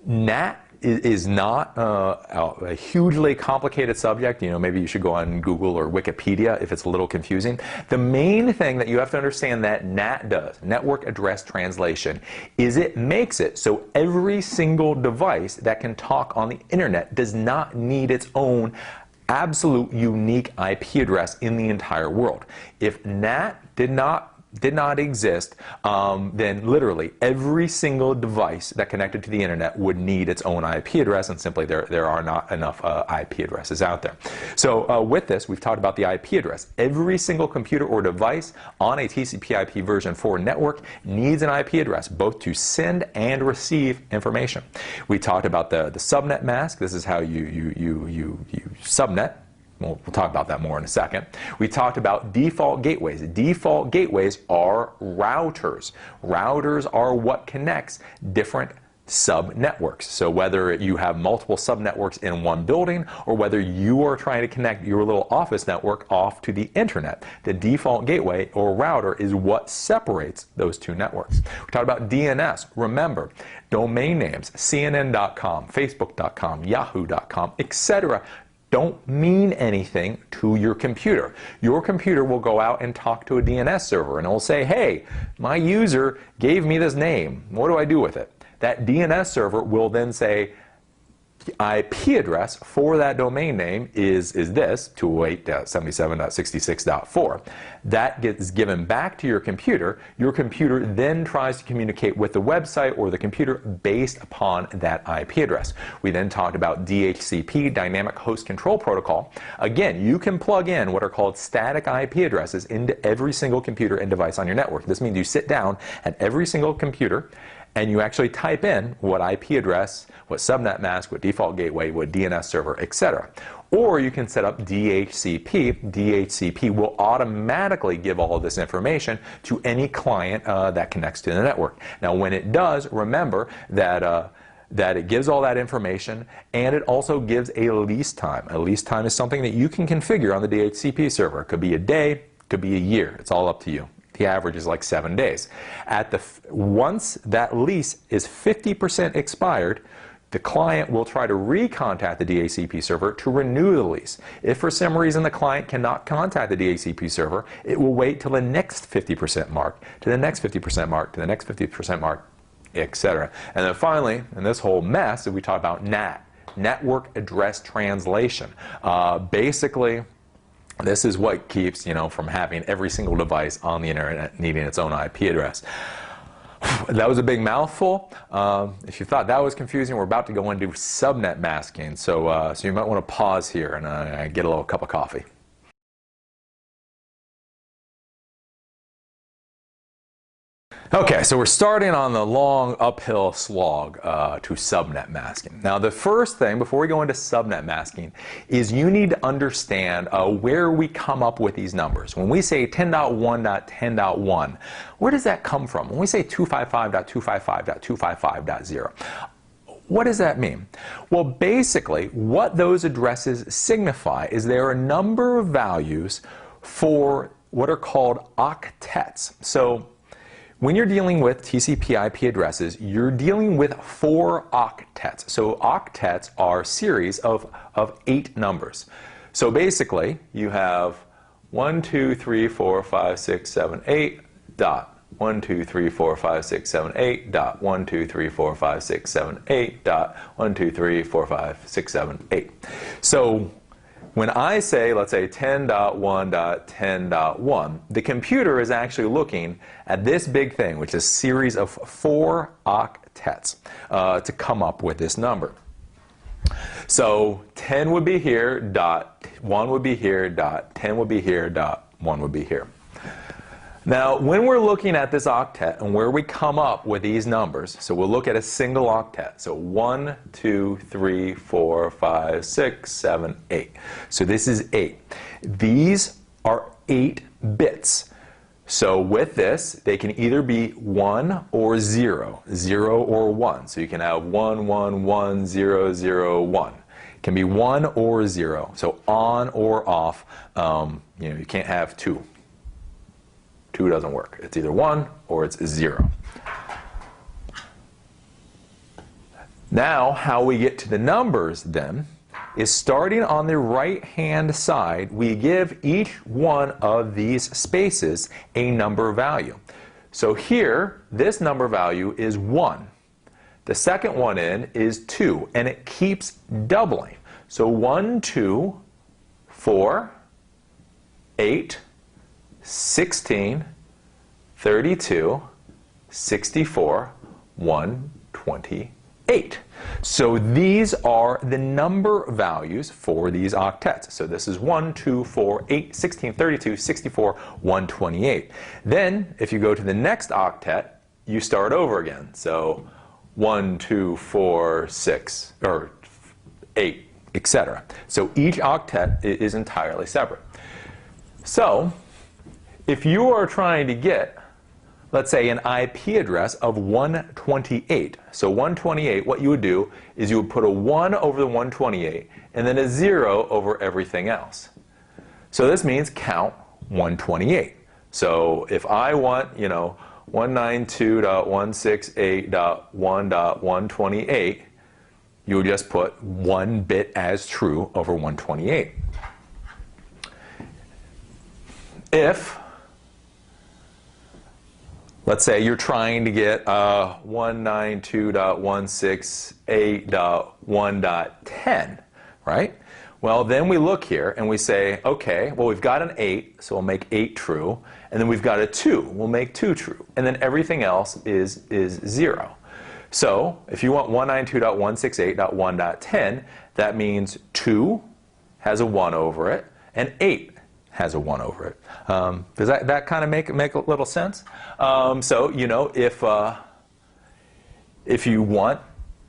Speaker 1: NAT is not a hugely complicated subject. You know, maybe you should go on Google or Wikipedia if it's a little confusing. The main thing that you have to understand that NAT does, network address translation, is it makes it so every single device that can talk on the internet does not need its own absolute unique IP address in the entire world. If NAT did not exist, then literally every single device that connected to the internet would need its own IP address, and simply there are not enough IP addresses out there. So with this, we've talked about the IP address. Every single computer or device on a TCP/IP version 4 network needs an IP address, both to send and receive information. We talked about the subnet mask. This is how you subnet. We'll talk about that more in a second. We talked about default gateways. Default gateways are routers. Routers are what connects different subnetworks. So whether you have multiple subnetworks in one building or whether you are trying to connect your little office network off to the internet, the default gateway or router is what separates those two networks. We talked about DNS. Remember, domain names, CNN.com, Facebook.com, Yahoo.com, etc. don't mean anything to your computer. Your computer will go out and talk to a DNS server, and it will say, hey, my user gave me this name. What do I do with it? That DNS server will then say, IP address for that domain name is this, 208.77.66.4. That gets given back to your computer. Your computer then tries to communicate with the website or the computer based upon that IP address. We then talked about DHCP, Dynamic Host Control Protocol. Again, you can plug in what are called static IP addresses into every single computer and device on your network. This means you sit down at every single computer and you actually type in what IP address, what subnet mask, what default gateway, what DNS server, etc. Or you can set up DHCP. DHCP will automatically give all of this information to any client that connects to the network. Now, when it does, remember that it gives all that information, and it also gives a lease time. A lease time is something that you can configure on the DHCP server. It could be a day, could be a year. It's all up to you. The average is like 7 days. Once that lease is 50% expired, the client will try to recontact the DHCP server to renew the lease. If for some reason the client cannot contact the DHCP server, it will wait till the next 50% mark, to the next 50% mark, to the next 50% mark, etc. And then finally, in this whole mess, we talk about NAT, network address translation. Basically, this is what keeps, from having every single device on the internet needing its own IP address. That was a big mouthful. If you thought that was confusing, we're about to go into subnet masking. So you might want to pause here and get a little cup of coffee. Okay, so we're starting on the long uphill slog to subnet masking. Now, the first thing, before we go into subnet masking, is you need to understand where we come up with these numbers. When we say 10.1.10.1, where does that come from? When we say 255.255.255.0, what does that mean? Well, basically, what those addresses signify is there are a number of values for what are called octets. So, when you're dealing with TCP/IP addresses, you're dealing with 4 octets. So octets are series of 8 numbers. So basically, you have 1, 2, 3, 4, 5, 6, 7, 8 dot 1, 2, 3, 4, 5, 6, 7, 8 dot 1, 2, 3, 4, 5, 6, 7, 8 dot 1, 2, 3, 4, 5, 6, 7, 8. So when I say, let's say 10.1.10.1, the computer is actually looking at this big thing, which is a series of 4 octets to come up with this number. So 10 would be here, dot 1 would be here, dot 10 would be here, dot 1 would be here. Now, when we're looking at this octet and where we come up with these numbers, so we'll look at a single octet. So 1, 2, 3, 4, 5, 6, 7, 8. So this is 8. These are 8 bits. So with this, they can either be 1 or 0, 0 or 1. So you can have 1, 1, 1, 0, 0, 1. It can be 1 or 0. So on or off. You can't have 2. 2 doesn't work. It's either 1 or it's 0. Now, how we get to the numbers then is starting on the right-hand side, we give each one of these spaces a number value. So here, this number value is 1. The second one in is 2, and it keeps doubling. So 1, 2, 4, 8, 16, 32, 64, 128. So these are the number values for these octets. So this is 1, 2, 4, 8, 16, 32, 64, 128. Then, if you go to the next octet, you start over again. So 1, 2, 4, 6, or 8, etc. So each octet is entirely separate. So if you are trying to get, let's say, an IP address of 128. So 128, what you would do is you would put a 1 over the 128 and then a 0 over everything else. So this means count 128. So if I want, 192.168.1.128, you would just put 1 bit as true over 128. If, let's say you're trying to get 192.168.1.10, right? Well, then we look here and we say, okay, well, we've got an 8, so we'll make 8 true. And then we've got a 2, we'll make 2 true. And then everything else is 0. So if you want 192.168.1.10, that means 2 has a 1 over it, and 8 has a 1 over it. Does that kind of make a little sense? So, if you want,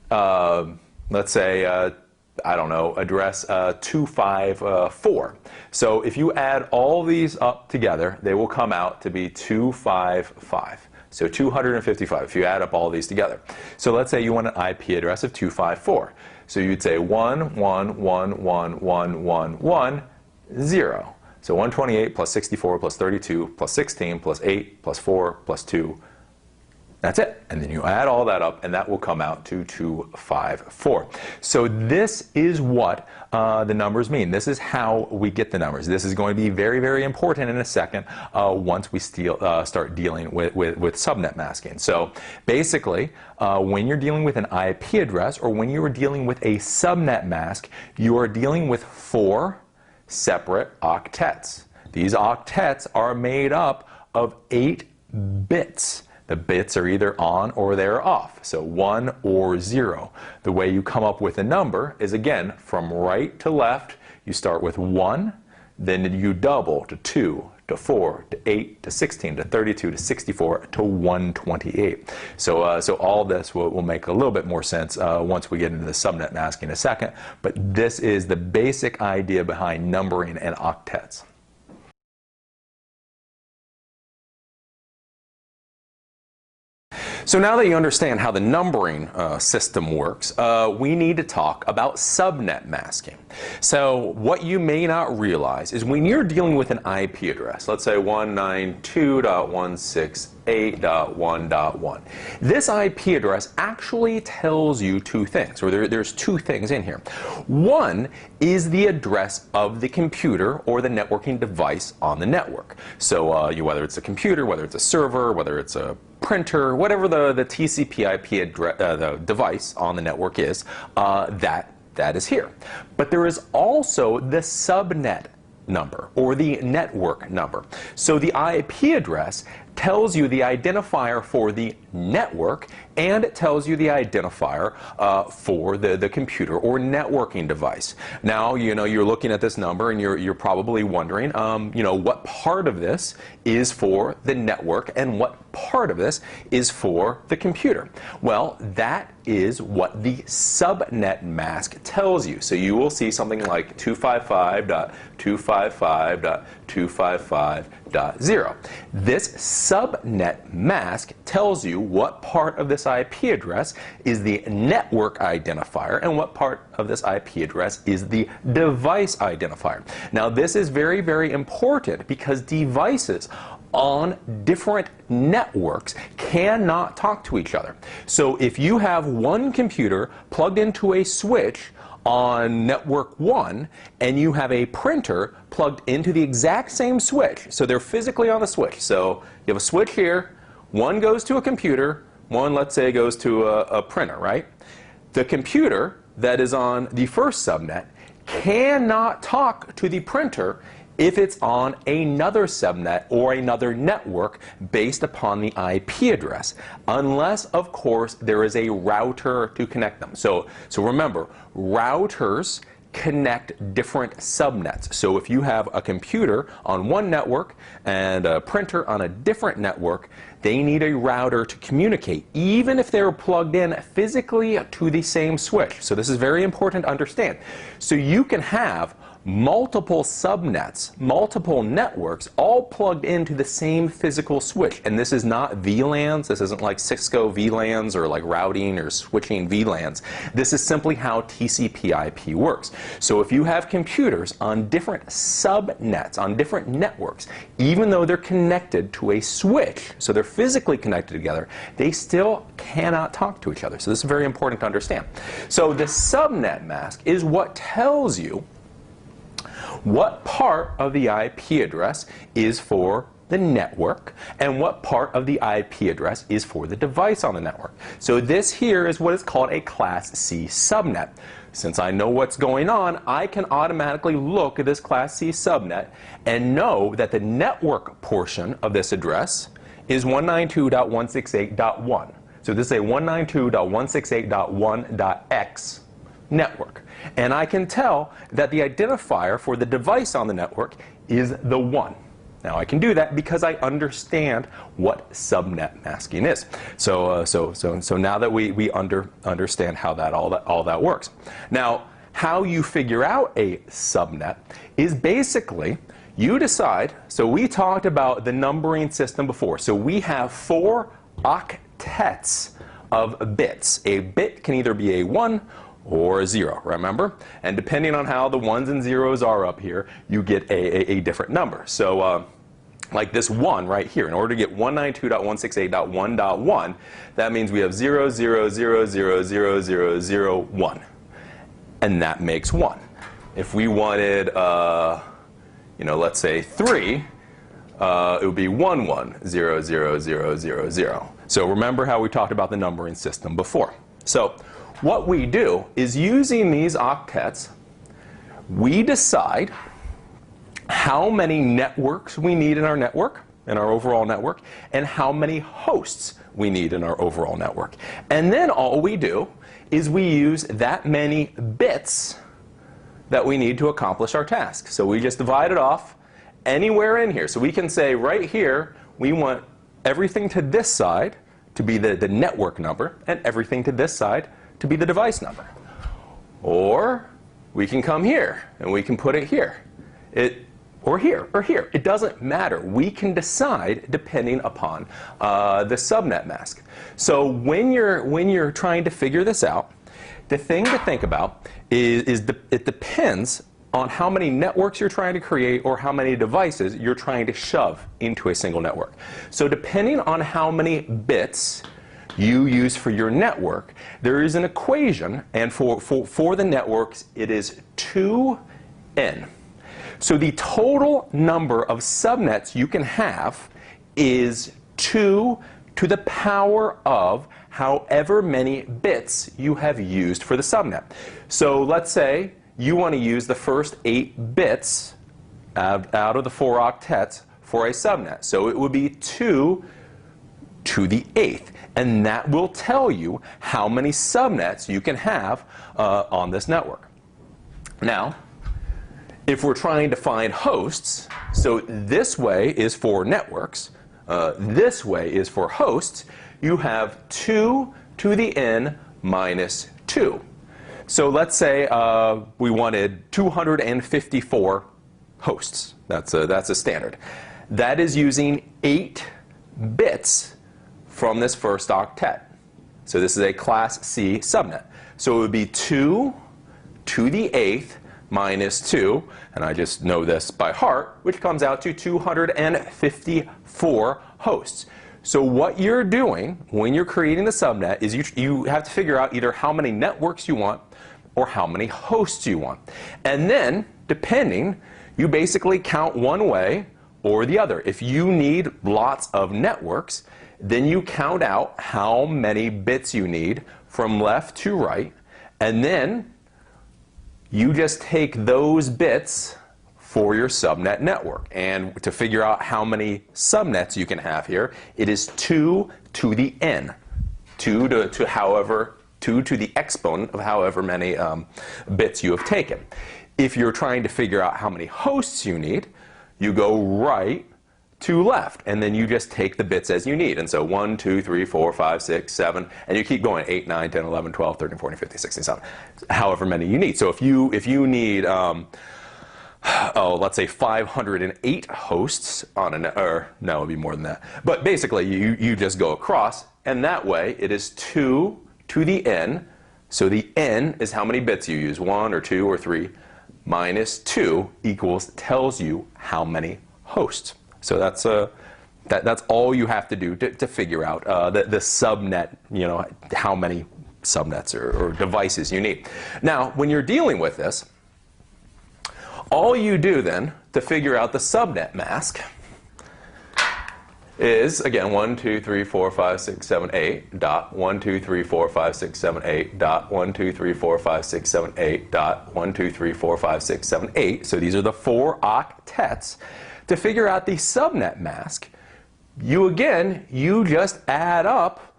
Speaker 1: let's say, I don't know, address 254. So if you add all these up together, they will come out to be 255. So 255 if you add up all these together. So let's say you want an IP address of 254. So you'd say 1111111 0. So 128 plus 64 plus 32 plus 16 plus 8 plus 4 plus 2. That's it. And then you add all that up, and that will come out to 254. So this is what the numbers mean. This is how we get the numbers. This is going to be very, very important in a second once we start dealing with subnet masking. So basically, when you're dealing with an IP address or when you are dealing with a subnet mask, you are dealing with 4 separate octets. These octets are made up of 8 bits. The bits are either on or they're off, so 1 or 0. The way you come up with a number is, again, from right to left. You start with 1, then you double to 2, to 4, to 8, to 16, to 32, to 64, to 128. So all this will make a little bit more sense once we get into the subnet mask in a second. But this is the basic idea behind numbering and octets. So now that you understand how the numbering system works, we need to talk about subnet masking. So what you may not realize is when you're dealing with an IP address, let's say 192.168.1.1, this IP address actually tells you 2 things, or there's 2 things in here. One is the address of the computer or the networking device on the network. So whether it's a computer, whether it's a server, whether it's a printer, whatever the TCP IP the device on the network is, that is here. But there is also the subnet number or the network number. So the IP address tells you the identifier for the network, and it tells you the identifier for the computer or networking device. Now, you're looking at this number and you're probably wondering, what part of this is for the network and what part of this is for the computer. Well, that is what the subnet mask tells you. So you will see something like 255.255.255.0. This subnet mask tells you what part of this IP address is the network identifier and what part of this IP address is the device identifier. Now, this is very, very important because devices on different networks cannot talk to each other. So if you have one computer plugged into a switch on network 1 and you have a printer plugged into the exact same switch, so they're physically on the switch. So you have a switch here, one goes to a computer, one, let's say, goes to a printer, right? The computer that is on the first subnet cannot talk to the printer if it's on another subnet or another network based upon the IP address, unless, of course, there is a router to connect them. So remember, routers connect different subnets. So if you have a computer on one network and a printer on a different network, they need a router to communicate, even if they're plugged in physically to the same switch. So this is very important to understand. So you can have multiple subnets, multiple networks, all plugged into the same physical switch. And this is not VLANs. This isn't like Cisco VLANs or like routing or switching VLANs. This is simply how TCP/IP works. So if you have computers on different subnets, on different networks, even though they're connected to a switch, so they're physically connected together, they still cannot talk to each other. So this is very important to understand. So the subnet mask is what tells you what part of the IP address is for the network and what part of the IP address is for the device on the network. So this here is what is called a Class C subnet. Since I know what's going on, I can automatically look at this Class C subnet and know that the network portion of this address is 192.168.1. So this is a 192.168.1.x network. And I can tell that the identifier for the device on the network is the 1. Now I can do that because I understand what subnet masking is. So now that we understand how all that works. Now, how you figure out a subnet is basically you decide. So we talked about the numbering system before. So we have 4 octets of bits. A bit can either be a 1 or a 0, remember? And depending on how the 1s and 0s are up here, you get a different number. So like this 1 right here, in order to get 192.168.1.1, that means we have 0, 0, 0, 0, 0, 0, 0, 1. And that makes 1. If we wanted, let's say 3, it would be 1, 1, 0, 0, 0, 0, 0. So remember how we talked about the numbering system before. So what we do is, using these octets, we decide how many networks we need in our network, in our overall network, and how many hosts we need in our overall network. And then all we do is we use that many bits that we need to accomplish our task. So we just divide it off anywhere in here. So we can say right here, we want everything to this side to be the network number, and everything to this side to be the device number. Or we can come here and we can put it here. Or here, or here. It doesn't matter. We can decide depending upon the subnet mask. So when you're trying to figure this out, the thing to think about is it depends on how many networks you're trying to create or how many devices you're trying to shove into a single network. So depending on how many bits you use for your network, there is an equation, and for the networks it is 2n. So the total number of subnets you can have is 2 to the power of however many bits you have used for the subnet. So let's say you want to use the first 8 bits out of the 4 octets for a subnet. So it would be 2 to the 8th. And that will tell you how many subnets you can have on this network. Now, if we're trying to find hosts, so this way is for networks, this way is for hosts, you have 2 to the n minus 2. So let's say we wanted 254 hosts. That's a standard. That is using 8 bits from this first octet. So this is a class C subnet. So it would be 2 to the 8th minus 2, and I just know this by heart, which comes out to 254 hosts. So what you're doing when you're creating the subnet is you have to figure out either how many networks you want or how many hosts you want. And then, depending, you basically count one way or the other. If you need lots of networks, then you count out how many bits you need from left to right, and then you just take those bits for your subnet network. And to figure out how many subnets you can have here, it is 2 to the n. 2 to the exponent of however many bits you have taken. If you're trying to figure out how many hosts you need, you go right to left, and then you just take the bits as you need. And so 1, 2, 3, 4, 5, 6, 7, and you keep going, 8, 9, 10, 11, 12, 13, 14, 15, 16, 17, however many you need. So if you need, let's say 508 hosts on a, or no, it would be more than that. But basically, you just go across, and that way it is 2 to the n. So the n is how many bits you use, 1 or 2 or 3, minus 2 tells you how many hosts. So that's all you have to do to figure out the subnet, how many subnets or devices you need. Now, when you're dealing with this, all you do then to figure out the subnet mask is, again, 1, 2, 3, 4, 5, 6, 7, 8, dot, 1, 2, 3, 4, 5, 6, 7, 8, dot, 1, 2, 3, 4, 5, 6, 7, 8, dot, 1, 2, 3, 4, 5, 6, 7, 8. So these are the 4 octets. To figure out the subnet mask, you just add up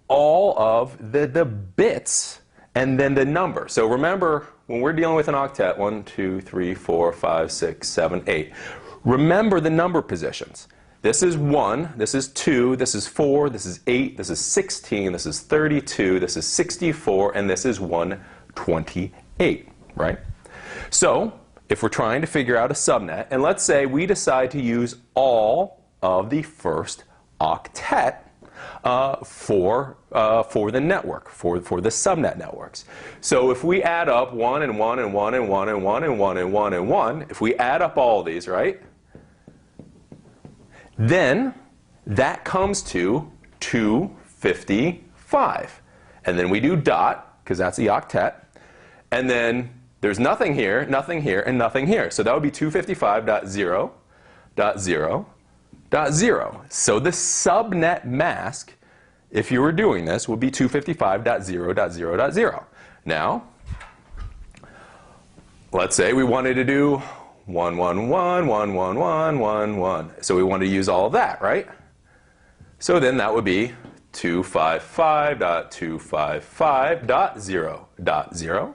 Speaker 1: all of the bits and then the number. So remember, when we're dealing with an octet, 1, 2, 3, 4, 5, 6, 7, 8, remember the number positions. This is 1, this is 2, this is 4, this is 8, this is 16, this is 32, this is 64, and this is 128, right? So if we're trying to figure out a subnet, and let's say we decide to use all of the first octet for the network, for the subnet networks. So if we add up 1 and 1 and 1 and 1 and 1 and 1 and 1 and 1, if we add up all these, right, then that comes to 255. And then we do dot, because that's the octet, and then there's nothing here, and nothing here. So that would be 255.0.0.0. So the subnet mask, if you were doing this, would be 255.0.0.0. Now, let's say we wanted to do 111.111.111. So we wanted to use all of that, right? So then that would be 255.255.0.0.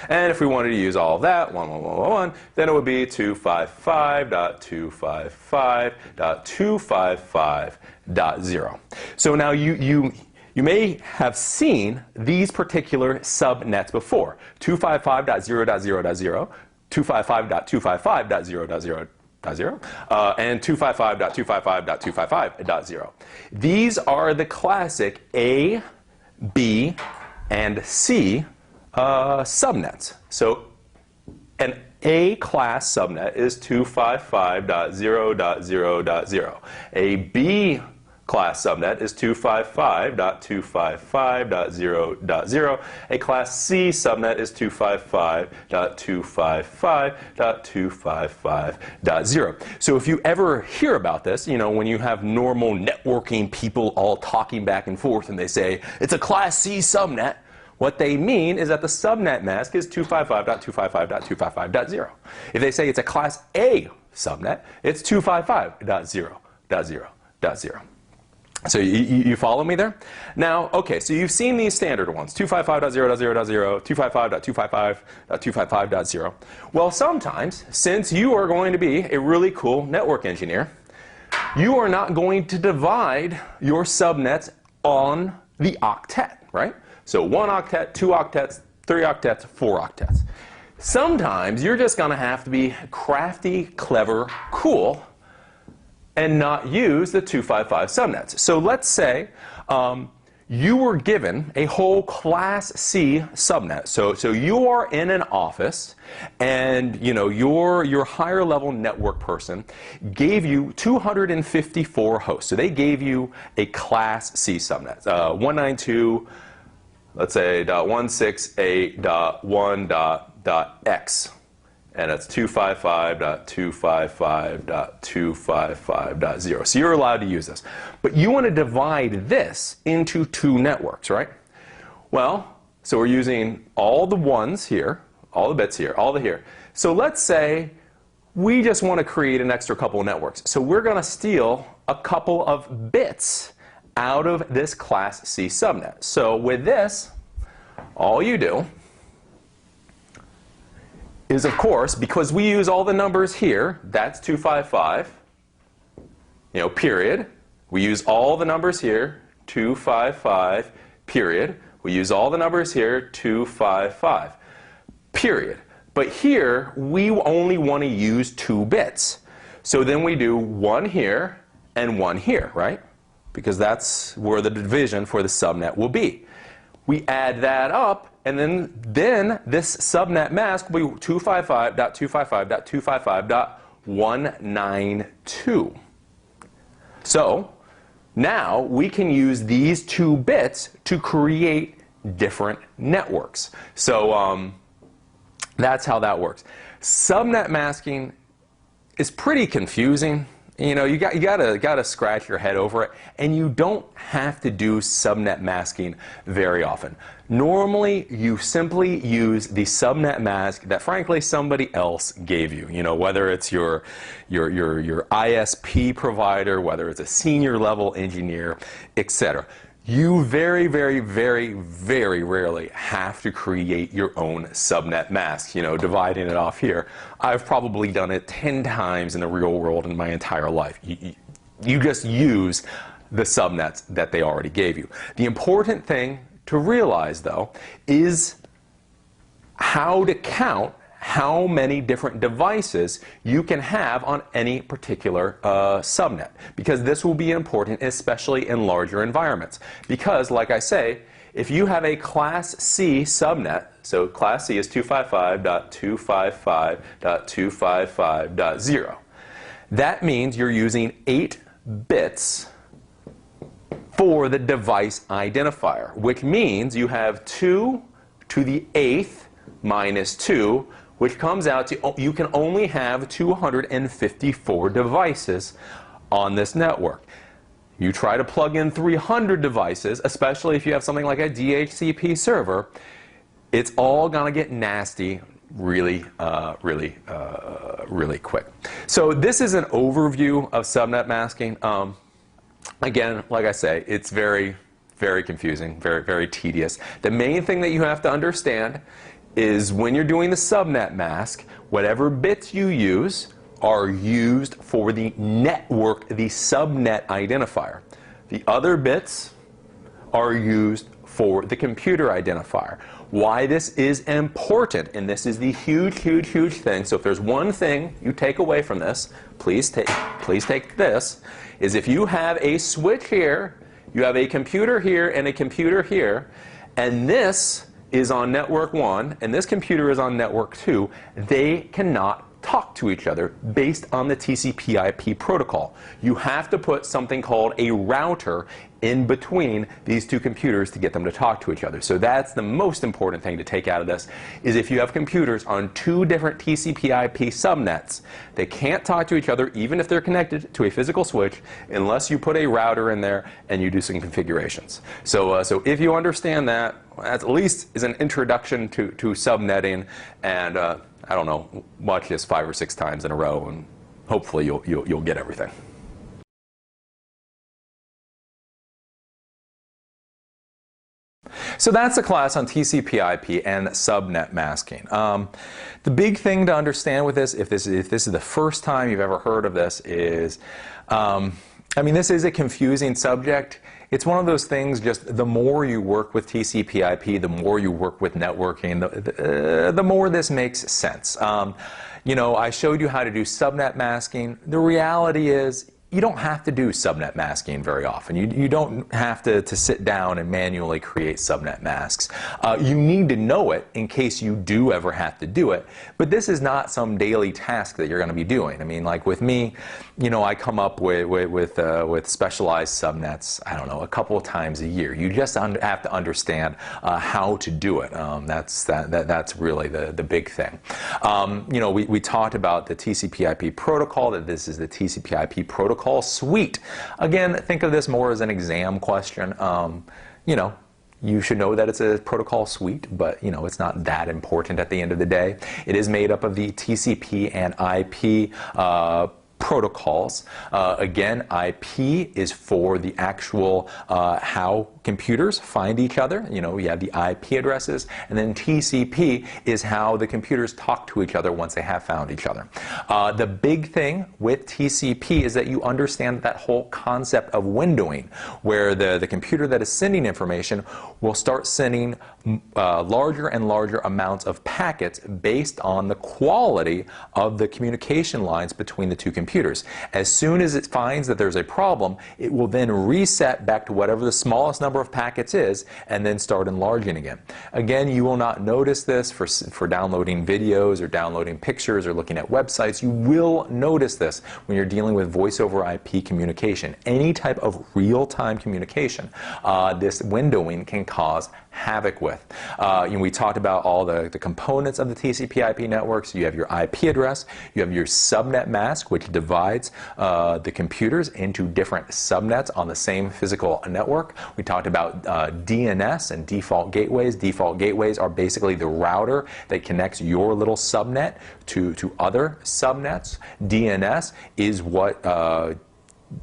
Speaker 1: And if we wanted to use all of that, 11111, then it would be 255.255.255.0. So now you may have seen these particular subnets before. 255.0.0.0, 255.255.0.0.0, and 255.255.255.0. These are the classic A, B, and C subnets. So an A-class subnet is 255.0.0.0. A B-class subnet is 255.255.0.0. A Class C subnet is 255.255.255.0. So if you ever hear about this, when you have normal networking people all talking back and forth and they say, it's a Class C subnet, What they mean is that the subnet mask is 255.255.255.0. If they say it's a class A subnet, it's 255.0.0.0. So you follow me there? Now, okay, so you've seen these standard ones, 255.0.0.0, 255.255.255.0. Well, sometimes, since you are going to be a really cool network engineer, you are not going to divide your subnets on the octet, right? So 1 octet, 2 octets, 3 octets, 4 octets. Sometimes you're just going to have to be crafty, clever, cool, and not use the 255 subnets. So let's say you were given a whole class C subnet. So you are in an office, and your higher level network person gave you 254 hosts. So they gave you a class C subnet, 192, let's say .168.1.x. And it's 255.255.255.0. So you're allowed to use this. But you want to divide this into 2 networks, right? Well, so we're using all the ones here, all the bits here, all the here. So let's say we just want to create an extra couple of networks. So we're going to steal a couple of bits out of this class C subnet. So with this, all you do is, of course, because we use all the numbers here, that's 255, period. We use all the numbers here, 255, period. We use all the numbers here, 255, period. But here, we only want to use 2 bits. So then we do 1 here and 1 here, right? Because that's where the division for the subnet will be. We add that up, and then this subnet mask will be 255.255.255.192. So now we can use these 2 bits to create different networks. So that's how that works. Subnet masking is pretty confusing. You gotta scratch your head over it, and you don't have to do subnet masking very often. Normally, you simply use the subnet mask that, frankly, somebody else gave you. Whether it's your ISP provider, whether it's a senior level engineer, etc. You very, very, very, very rarely have to create your own subnet mask, dividing it off here. I've probably done it 10 times in the real world in my entire life. You just use the subnets that they already gave you. The important thing to realize, though, is how to count how many different devices you can have on any particular subnet, because this will be important, especially in larger environments. Because, like I say, if you have a class C subnet, so class C is 255.255.255.0, that means you're using 8 bits for the device identifier, which means you have 2 to the 8th minus 2, which comes out to, you can only have 254 devices on this network. You try to plug in 300 devices, especially if you have something like a DHCP server, it's all going to get nasty really quick. So this is an overview of subnet masking. Again, like I say, it's very, very confusing, very, very tedious. The main thing that you have to understand is when you're doing the subnet mask, whatever bits you use are used for the network, the subnet identifier. The other bits are used for the computer identifier. Why this is important, and this is the huge, huge, huge thing. So if there's one thing you take away from this, please take this, is if you have a switch here, you have a computer here and a computer here, and this is on network 1 and this computer is on network 2, they cannot talk to each other based on the TCP/IP protocol. You have to put something called a router in between these two computers to get them to talk to each other. So that's the most important thing to take out of this, is if you have computers on two different TCP/IP subnets, they can't talk to each other even if they're connected to a physical switch unless you put a router in there and you do some configurations. So if you understand that, at least is an introduction to subnetting, and I don't know, watch this 5 or 6 times in a row and hopefully you'll get everything. So that's a class on TCP/IP and subnet masking. The big thing to understand with this, if this is the first time you've ever heard of this, is, I mean, this is a confusing subject. It's one of those things, just the more you work with TCP/IP, the more you work with networking, the more this makes sense. You know, I showed you how to do subnet masking. The reality is, you don't have to do subnet masking very often. You don't have to sit down and manually create subnet masks. You need to know it in case you do ever have to do it, but this is not some daily task that you're going to be doing. I mean, like with me, you know, I come up with specialized subnets, I don't know, a couple of times a year. You just have to understand how to do it. That's really the big thing. You know, we talked about the TCP/IP protocol, that this is the TCP/IP protocol suite. Again, think of this more as an exam question. You know, you should know that it's a protocol suite, but you know, it's not that important at the end of the day. It is made up of the TCP and IP protocols. Again, IP is for the actual how computers find each other. You know, we have the IP addresses, and then TCP is how the computers talk to each other once they have found each other. The big thing with TCP is that you understand that whole concept of windowing, where the computer that is sending information will start sending larger and larger amounts of packets based on the quality of the communication lines between the two computers. As soon as it finds that there's a problem, it will then reset back to whatever the smallest number of packets is and then start enlarging again. Again, you will not notice this for downloading videos or downloading pictures or looking at websites. You will notice this when you're dealing with voice over IP communication. Any type of real-time communication, this windowing can cause havoc with. You know, we talked about all the components of the TCP/IP network. So you have your IP address, you have your subnet mask, which divides the computers into different subnets on the same physical network. We talked about DNS and default gateways. Default gateways are basically the router that connects your little subnet to other subnets. DNS is what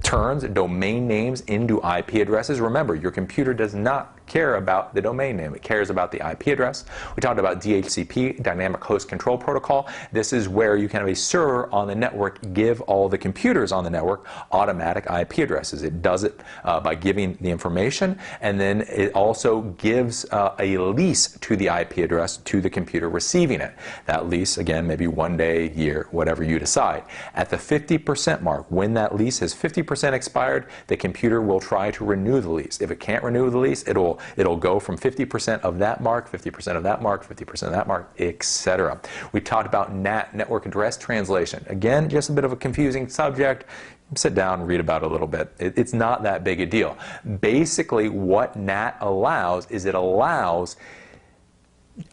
Speaker 1: turns domain names into IP addresses. Remember, your computer does not care about the domain name. It cares about the IP address. We talked about DHCP, Dynamic Host Control Protocol. This is where you can have a server on the network give all the computers on the network automatic IP addresses. It does it by giving the information, and then it also gives a lease to the IP address to the computer receiving it. That lease, again, maybe 1 day, year, whatever you decide. At the 50% mark, when that lease is 50% expired, the computer will try to renew the lease. If it can't renew the lease, it'll go from 50% of that mark, 50% of that mark, 50% of that mark, etc. We talked about NAT, network address translation. Again, just a bit of a confusing subject. Sit down and read about it a little bit. It's not that big a deal. Basically, what NAT allows is it allows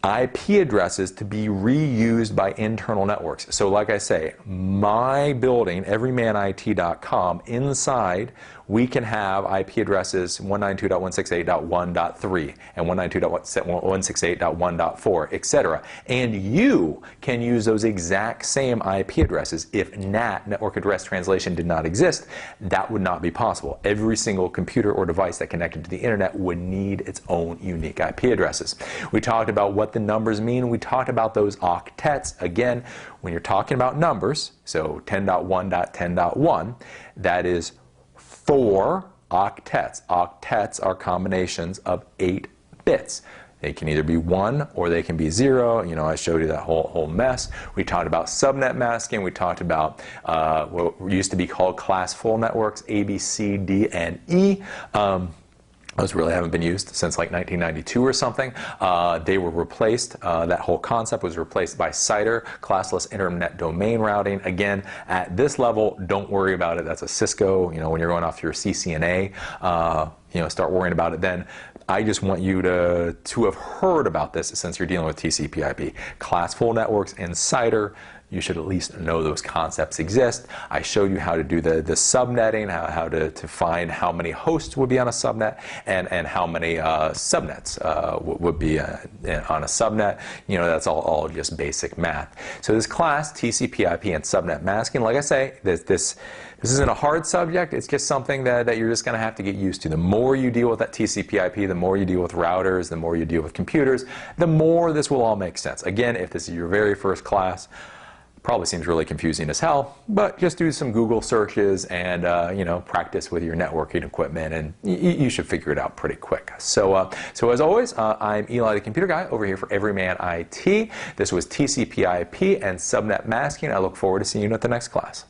Speaker 1: IP addresses to be reused by internal networks. So like I say, my building, everymanit.com, inside we can have IP addresses 192.168.1.3 and 192.168.1.4, etc. And you can use those exact same IP addresses. If NAT, network address translation, did not exist, that would not be possible. Every single computer or device that connected to the internet would need its own unique IP addresses. We talked about what the numbers mean. We talked about those octets. Again, when you're talking about numbers, so 10.1.10.1, that is 4 octets. Octets are combinations of 8 bits. They can either be 1 or they can be 0. You know, I showed you that whole mess. We talked about subnet masking. We talked about what used to be called class full networks, A, B, C, D, and E. Those really haven't been used since like 1992 or something. They were replaced, that whole concept was replaced by CIDR, classless internet domain routing. Again, at this level, don't worry about it. That's a Cisco, when you're going off your CCNA, start worrying about it then. I just want you to have heard about this since you're dealing with TCP/IP. Classful networks and CIDR, you should at least know those concepts exist. I showed you how to do the subnetting, how to find how many hosts would be on a subnet and how many subnets would be on a subnet. That's all just basic math. So this class, TCP/IP and subnet masking, like I say, this isn't a hard subject. It's just something that you're just going to have to get used to. The more you deal with that TCP/IP, the more you deal with routers, the more you deal with computers, the more this will all make sense. Again, if this is your very first class, probably seems really confusing as hell, but just do some Google searches and practice with your networking equipment, and you should figure it out pretty quick. So as always, I'm Eli, the computer guy, over here for Everyman IT. This was TCP/IP and subnet masking. I look forward to seeing you at the next class.